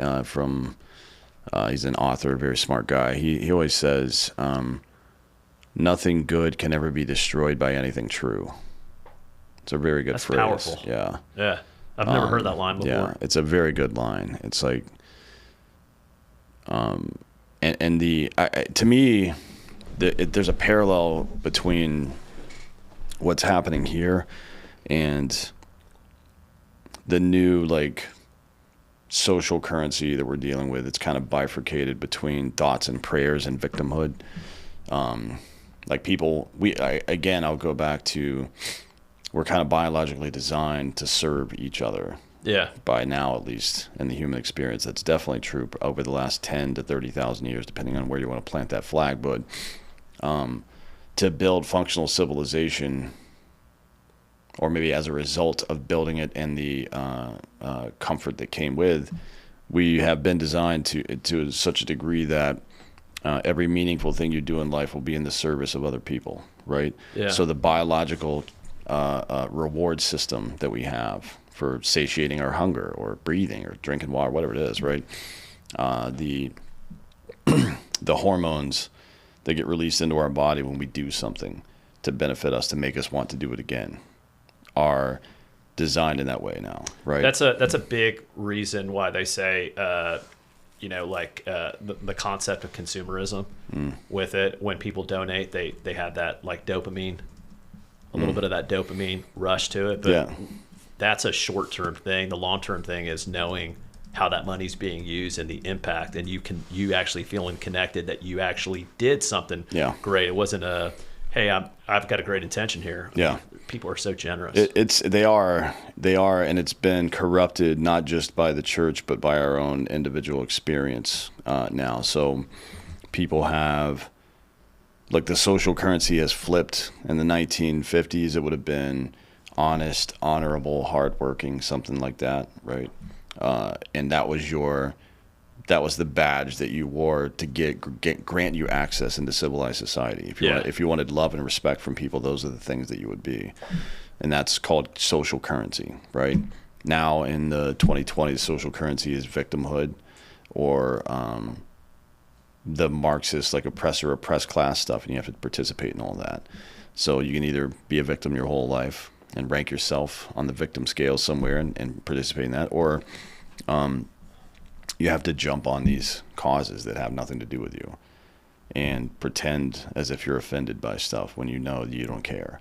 he's an author, a very smart guy. He always says, nothing good can ever be destroyed by anything true. It's a very good That's phrase. powerful. Yeah. Yeah. I've never heard that line before. Yeah, it's a very good line. It's like, to me, there's a parallel between what's happening here and the new like social currency that we're dealing with. It's kind of bifurcated between thoughts and prayers and victimhood. Like people, I'll go back to, we're kind of biologically designed to serve each other. Yeah. By now, at least in the human experience, that's definitely true over the last 10 to 30,000 years, depending on where you want to plant that flag. But to build functional civilization, or maybe as a result of building it and the comfort that came with, we have been designed to such a degree that every meaningful thing you do in life will be in the service of other people, right? Yeah. So the biological reward system that we have for satiating our hunger or breathing or drinking water, whatever it is, right? The hormones that get released into our body when we do something to benefit us, to make us want to do it again, are designed in that way now, right? That's a big reason why they say, the concept of consumerism with it. When people donate, they have that like dopamine, a little bit of that dopamine rush to it. But Yeah. that's a short-term thing. The long-term thing is knowing how that money's being used and the impact, and you actually feeling connected that you actually did something great. It wasn't hey, I've got a great intention here. Yeah. People are so generous. They are, and it's been corrupted not just by the church but by our own individual experience now. So people have, like, the social currency has flipped. In the 1950s, it would have been honest, honorable, hardworking, something like that, right? And that was the badge that you wore to grant you access into civilized society. If you wanted love and respect from people, those are the things that you would be, and that's called social currency, right? Now in the 2020s, social currency is victimhood, or the Marxist, like, oppressor oppressed class stuff, and you have to participate in all that. So you can either be a victim your whole life and rank yourself on the victim scale somewhere and participate in that, or you have to jump on these causes that have nothing to do with you and pretend as if you're offended by stuff when you know you don't care.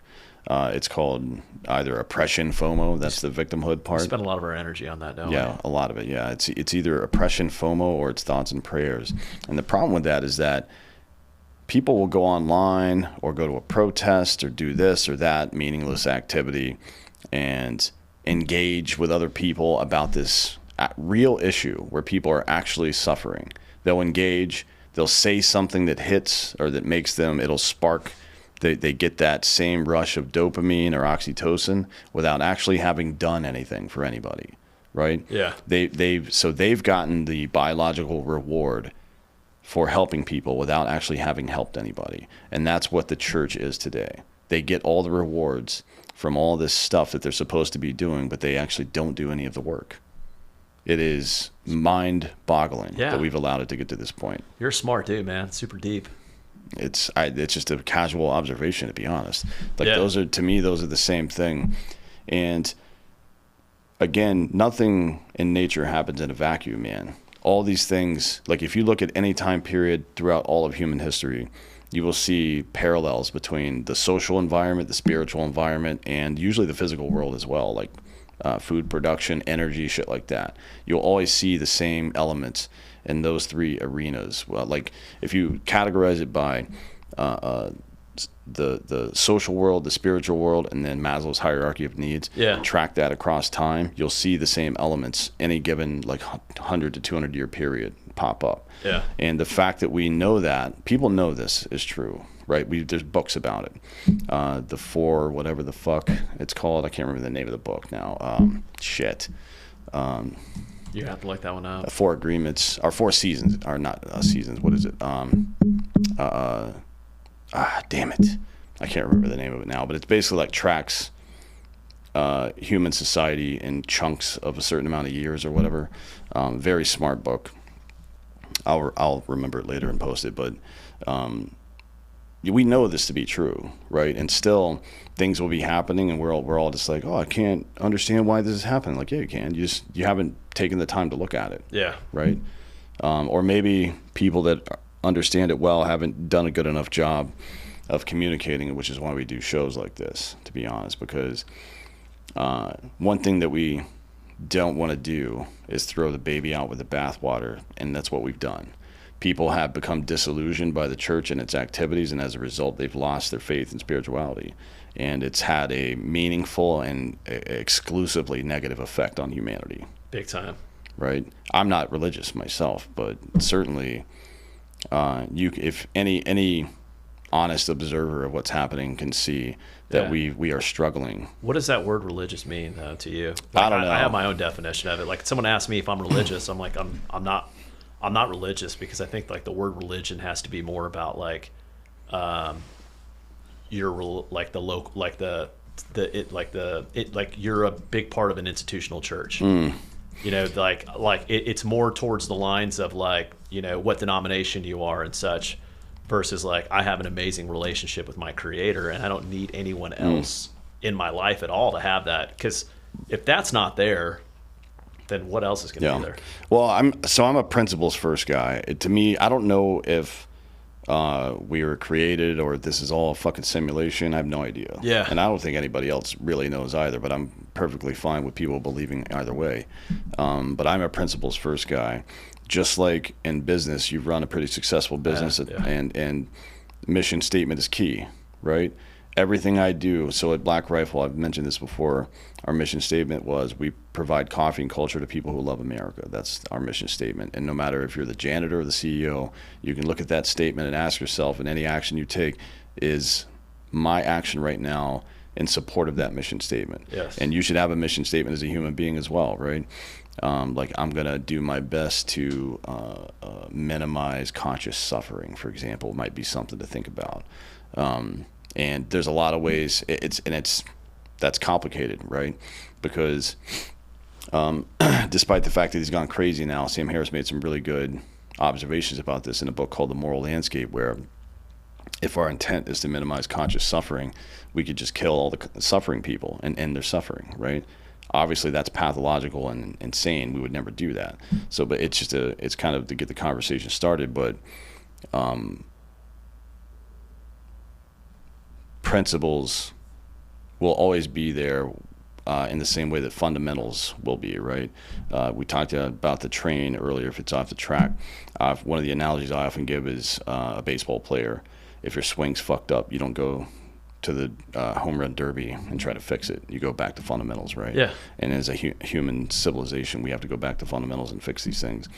It's called either oppression FOMO. That's the victimhood part. We spend a lot of our energy on that, don't we? Yeah, a lot of it. Yeah, it's either oppression FOMO or it's thoughts and prayers. And the problem with that is that people will go online or go to a protest or do this or that meaningless activity and engage with other people about this real issue where people are actually suffering. They'll engage, they'll say something that hits or that makes them, it'll spark, they get that same rush of dopamine or oxytocin without actually having done anything for anybody, right? Yeah. They've gotten the biological reward for helping people without actually having helped anybody. And that's what the church is today. They get all the rewards from all this stuff that they're supposed to be doing, but they actually don't do any of the work. It is mind-boggling that we've allowed it to get to this point. You're a smart dude, man. Super deep. It's just a casual observation, to be honest. Like, those are the same thing. And again, nothing in nature happens in a vacuum, man. All these things, like, if you look at any time period throughout all of human history, you will see parallels between the social environment, the spiritual environment, and usually the physical world as well, like food production, energy, shit like that. You'll always see the same elements in those three arenas. Well, like if you categorize it by the social world, the spiritual world, and then Maslow's hierarchy of needs, track that across time, you'll see the same elements any given like 100 to 200 year period pop up. Yeah. And the fact that we know that, people know this is true, right? There's books about it. The four, whatever the fuck it's called, I can't remember the name of the book now. Shit. You have to look that one up. Four agreements, or four seasons, or not seasons, what is it? Damn it. I can't remember the name of it now, but it's basically like tracks human society in chunks of a certain amount of years or whatever. Very smart book. I'll remember it later and post it, but we know this to be true, right? And still things will be happening and we're all just like, oh, I can't understand why this is happening. Like, yeah, you can. You haven't taken the time to look at it. Yeah. Right? Or maybe people that understand it well haven't done a good enough job of communicating it, which is why we do shows like this, to be honest, because one thing that we don't want to do is throw the baby out with the bathwater, and that's what we've done. People have become disillusioned by the church and its activities, and as a result, they've lost their faith in spirituality, and it's had a meaningful and exclusively negative effect on humanity. Big time. Right? I'm not religious myself, but certainly if any honest observer of what's happening can see that we are struggling. What does that word religious mean though to you? Like, I don't know. I have my own definition of it. Like someone asks me if I'm religious, I'm like I'm not religious, because I think like the word religion has to be more about like you're like the local, like like you're a big part of an institutional church. You know, like it's more towards the lines of like, you know, what denomination you are and such, versus like I have an amazing relationship with my creator and I don't need anyone else in my life at all to have that. Because if that's not there, then what else is going to be there? Well, I'm a principles first guy. To me, I don't know if we were created or this is all a fucking simulation. I have no idea. Yeah. And I don't think anybody else really knows either, but I'm perfectly fine with people believing either way. But I'm a principles first guy. Just like in business, you've run a pretty successful business, and mission statement is key, right? Everything I do, so at Black Rifle, I've mentioned this before, our mission statement was we provide coffee and culture to people who love America. That's our mission statement. And no matter if you're the janitor or the CEO, you can look at that statement and ask yourself, and any action you take, is my action right now in support of that mission statement? Yes. And you should have a mission statement as a human being as well, right? Like I'm going to do my best to minimize conscious suffering, for example, might be something to think about. And there's a lot of ways that's complicated, right? Because despite the fact that he's gone crazy now, Sam Harris made some really good observations about this in a book called The Moral Landscape, where if our intent is to minimize conscious suffering, we could just kill all the suffering people and end their suffering, right? Obviously, that's pathological and insane. We would never do that. So, but it's just it's kind of to get the conversation started. But principles will always be there in the same way that fundamentals will be, right? We talked about the train earlier, if it's off the track. One of the analogies I often give is a baseball player. If your swing's fucked up, you don't go to the home run derby and try to fix it. You go back to fundamentals, right? Yeah. And as a human civilization, we have to go back to fundamentals and fix these things.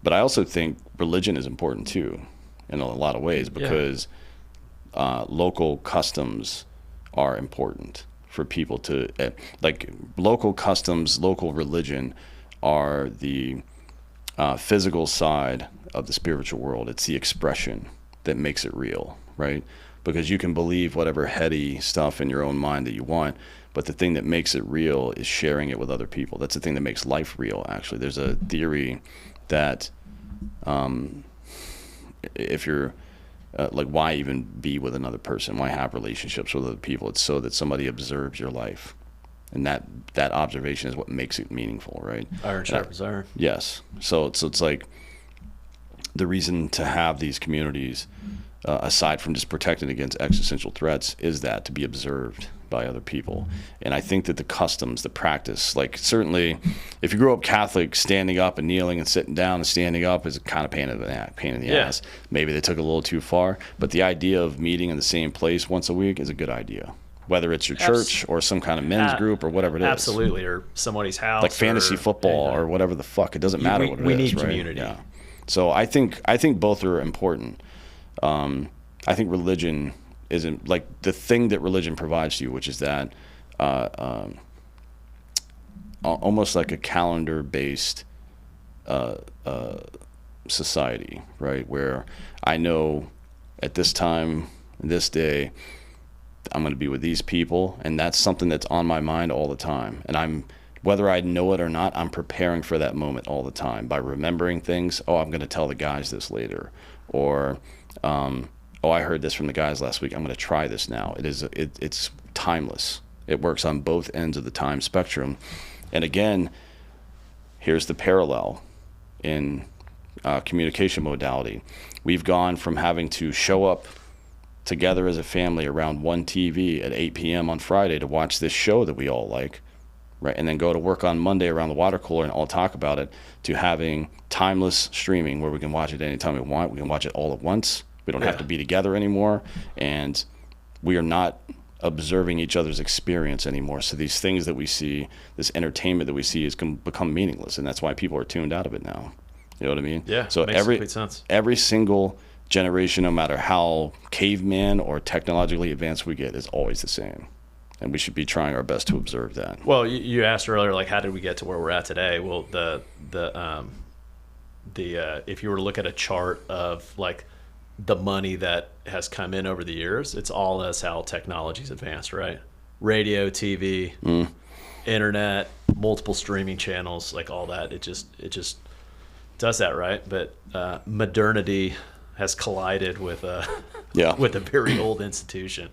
But I also think religion is important too, in a lot of ways, because local customs are important for people to like. Local customs, local religion are the physical side of the spiritual world. It's the expression that makes it real, right? Because you can believe whatever heady stuff in your own mind that you want, but the thing that makes it real is sharing it with other people. That's the thing that makes life real, actually. There's a theory that if you're like, why even be with another person? Why have relationships with other people? It's so that somebody observes your life. And that observation is what makes it meaningful, right? Iron sharpens iron. Yes. So it's like the reason to have these communities aside from just protecting against existential threats, is that to be observed by other people. And I think that the customs, the practice, like certainly if you grew up Catholic, standing up and kneeling and sitting down and standing up is a kind of pain in the ass. Maybe they took it a little too far, but the idea of meeting in the same place once a week is a good idea. Whether it's your church or some kind of men's group or whatever it is. Absolutely, or somebody's house. Like fantasy football or whatever the fuck. It doesn't matter what it is. We need right? community. Yeah. So I think both are important. I think religion isn't like the thing that religion provides to you, which is that almost like a calendar-based society, right? Where I know at this time, this day, I'm going to be with these people, and that's something that's on my mind all the time. And whether I know it or not, I'm preparing for that moment all the time by remembering things. Oh, I'm going to tell the guys this later, or oh, I heard this from the guys last week. I'm going to try this now. It's timeless. It works on both ends of the time spectrum. And again, here's the parallel in communication modality. We've gone from having to show up together as a family around one TV at 8 p.m. on Friday to watch this show that we all like, right? And then go to work on Monday around the water cooler and all talk about it, to having timeless streaming where we can watch it anytime we want. We can watch it all at once. We don't have to be together anymore. And we are not observing each other's experience anymore. So these things that we see, this entertainment that we see is become meaningless. And that's why people are tuned out of it now. You know what I mean? Yeah, so makes complete sense. Every single generation, no matter how caveman or technologically advanced we get, is always the same. And we should be trying our best to observe that. Well, you asked earlier, like, how did we get to where we're at today? Well, if you were to look at a chart of like the money that has come in over the years, it's all as how technology's advanced, right? Radio, TV, internet, multiple streaming channels, like all that. It just does that, right? But modernity has collided with with a very old institution.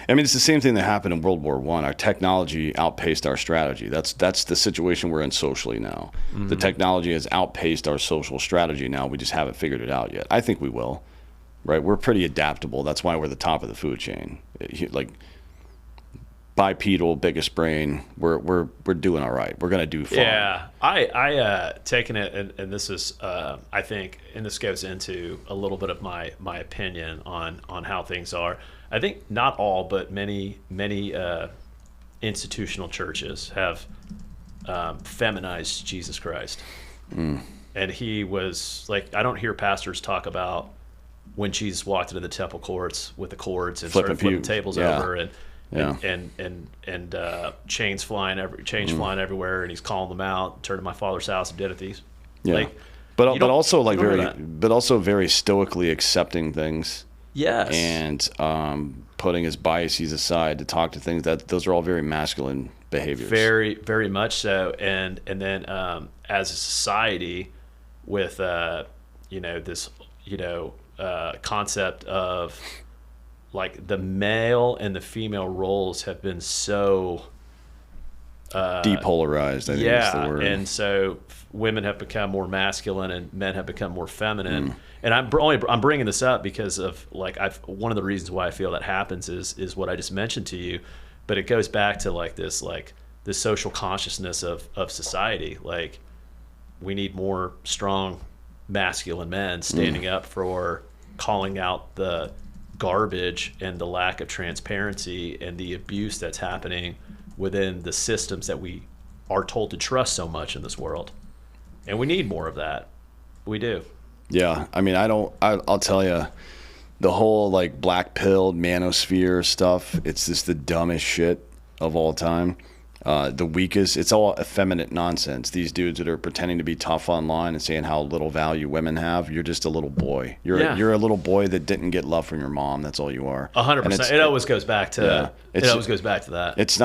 I mean, it's the same thing that happened in World War I. Our technology outpaced our strategy. That's the situation we're in socially now. Mm-hmm. The technology has outpaced our social strategy now. We just haven't figured it out yet. I think we will, right? We're pretty adaptable. That's why we're the top of the food chain. Like bipedal, biggest brain. We're doing all right. We're gonna do fine. Yeah, I taken it, and this is I think, and this goes into a little bit of my opinion on how things are. I think not all, but many institutional churches have feminized Jesus Christ, and he was like, I don't hear pastors talk about when Jesus walked into the temple courts with the cords and started flipping tables over and. And chains flying everywhere, and he's calling them out. Turn to my father's house and did it these. Yeah, like, but also like very stoically accepting things. Yes, and putting his biases aside to talk to things those are all very masculine behaviors. Very, very much so. And then as a society, with this concept of like the male and the female roles have been so depolarized. I think is the word. And so women have become more masculine and men have become more feminine. And I'm bringing this up because of like one of the reasons why I feel that happens is what I just mentioned to you, but it goes back to like this social consciousness of society. Like, we need more strong masculine men standing up for calling out the garbage and the lack of transparency and the abuse that's happening within the systems that we are told to trust so much in this world. And we need more of that. We do. Yeah. I mean, I'll tell you, the whole like black pilled manosphere stuff, it's just the dumbest shit of all time. The weakest, it's all effeminate nonsense. These dudes that are pretending to be tough online and saying how little value women have, you're just a little boy. You're a little boy that didn't get love from your mom. That's all you are. 100%. It always goes back to that. It's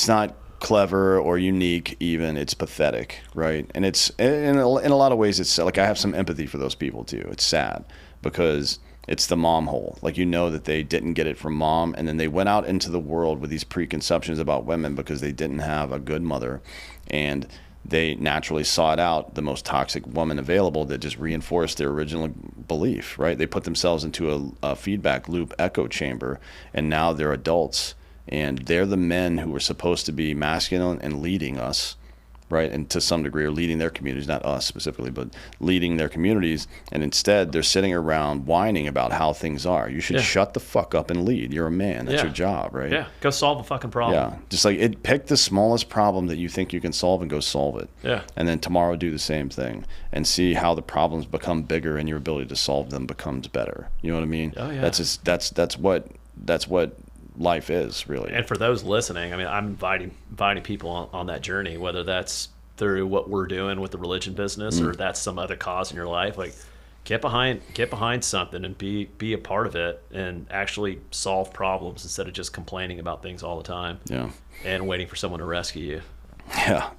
not clever or unique even. It's pathetic, right? And it's in a lot of ways, it's like I have some empathy for those people too. It's sad because it's the mom hole. Like, that they didn't get it from mom, and then they went out into the world with these preconceptions about women because they didn't have a good mother, and they naturally sought out the most toxic woman available that just reinforced their original belief, right? They put themselves into a feedback loop echo chamber, and now they're adults, and they're the men who were supposed to be masculine and leading us, right? And to some degree, are leading their communities, not us specifically, but leading their communities. And instead, they're sitting around whining about how things are. You should shut the fuck up and lead. You're a man. That's your job, right? Yeah. Go solve a fucking problem. Yeah. Just like pick the smallest problem that you think you can solve and go solve it. Yeah. And then tomorrow do the same thing and see how the problems become bigger and your ability to solve them becomes better. You know what I mean? Oh, yeah. That's what life is, really. And for those listening, I mean, I'm inviting people on that journey, whether that's through what we're doing with the religion business or that's some other cause in your life. Like, get behind something and be a part of it and actually solve problems instead of just complaining about things all the time. Yeah. And waiting for someone to rescue you. Yeah.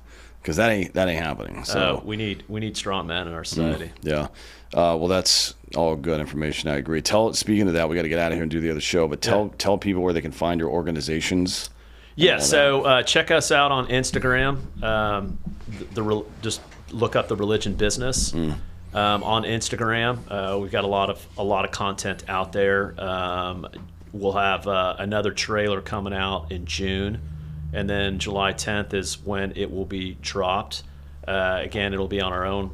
Because that ain't happening. So we need strong men in our society. Yeah. Well, that's all good information. I agree. Speaking of that, we got to get out of here and do the other show. But tell people where they can find your organizations. Yeah. So check us out on Instagram. Just look up the Religion Business on Instagram. We've got a lot of content out there. We'll have another trailer coming out in June. And then July 10th is when it will be dropped. Again, it'll be on our own.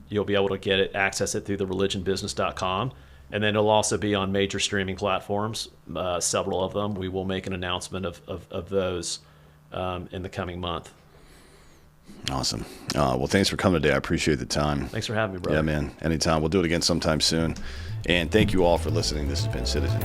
You'll be able to get it, access it through thereligionbusiness.com. And then it'll also be on major streaming platforms, several of them. We will make an announcement of those in the coming month. Awesome. Well, thanks for coming today. I appreciate the time. Thanks for having me, brother. Yeah, man. Anytime. We'll do it again sometime soon. And thank you all for listening. This has been Citizen.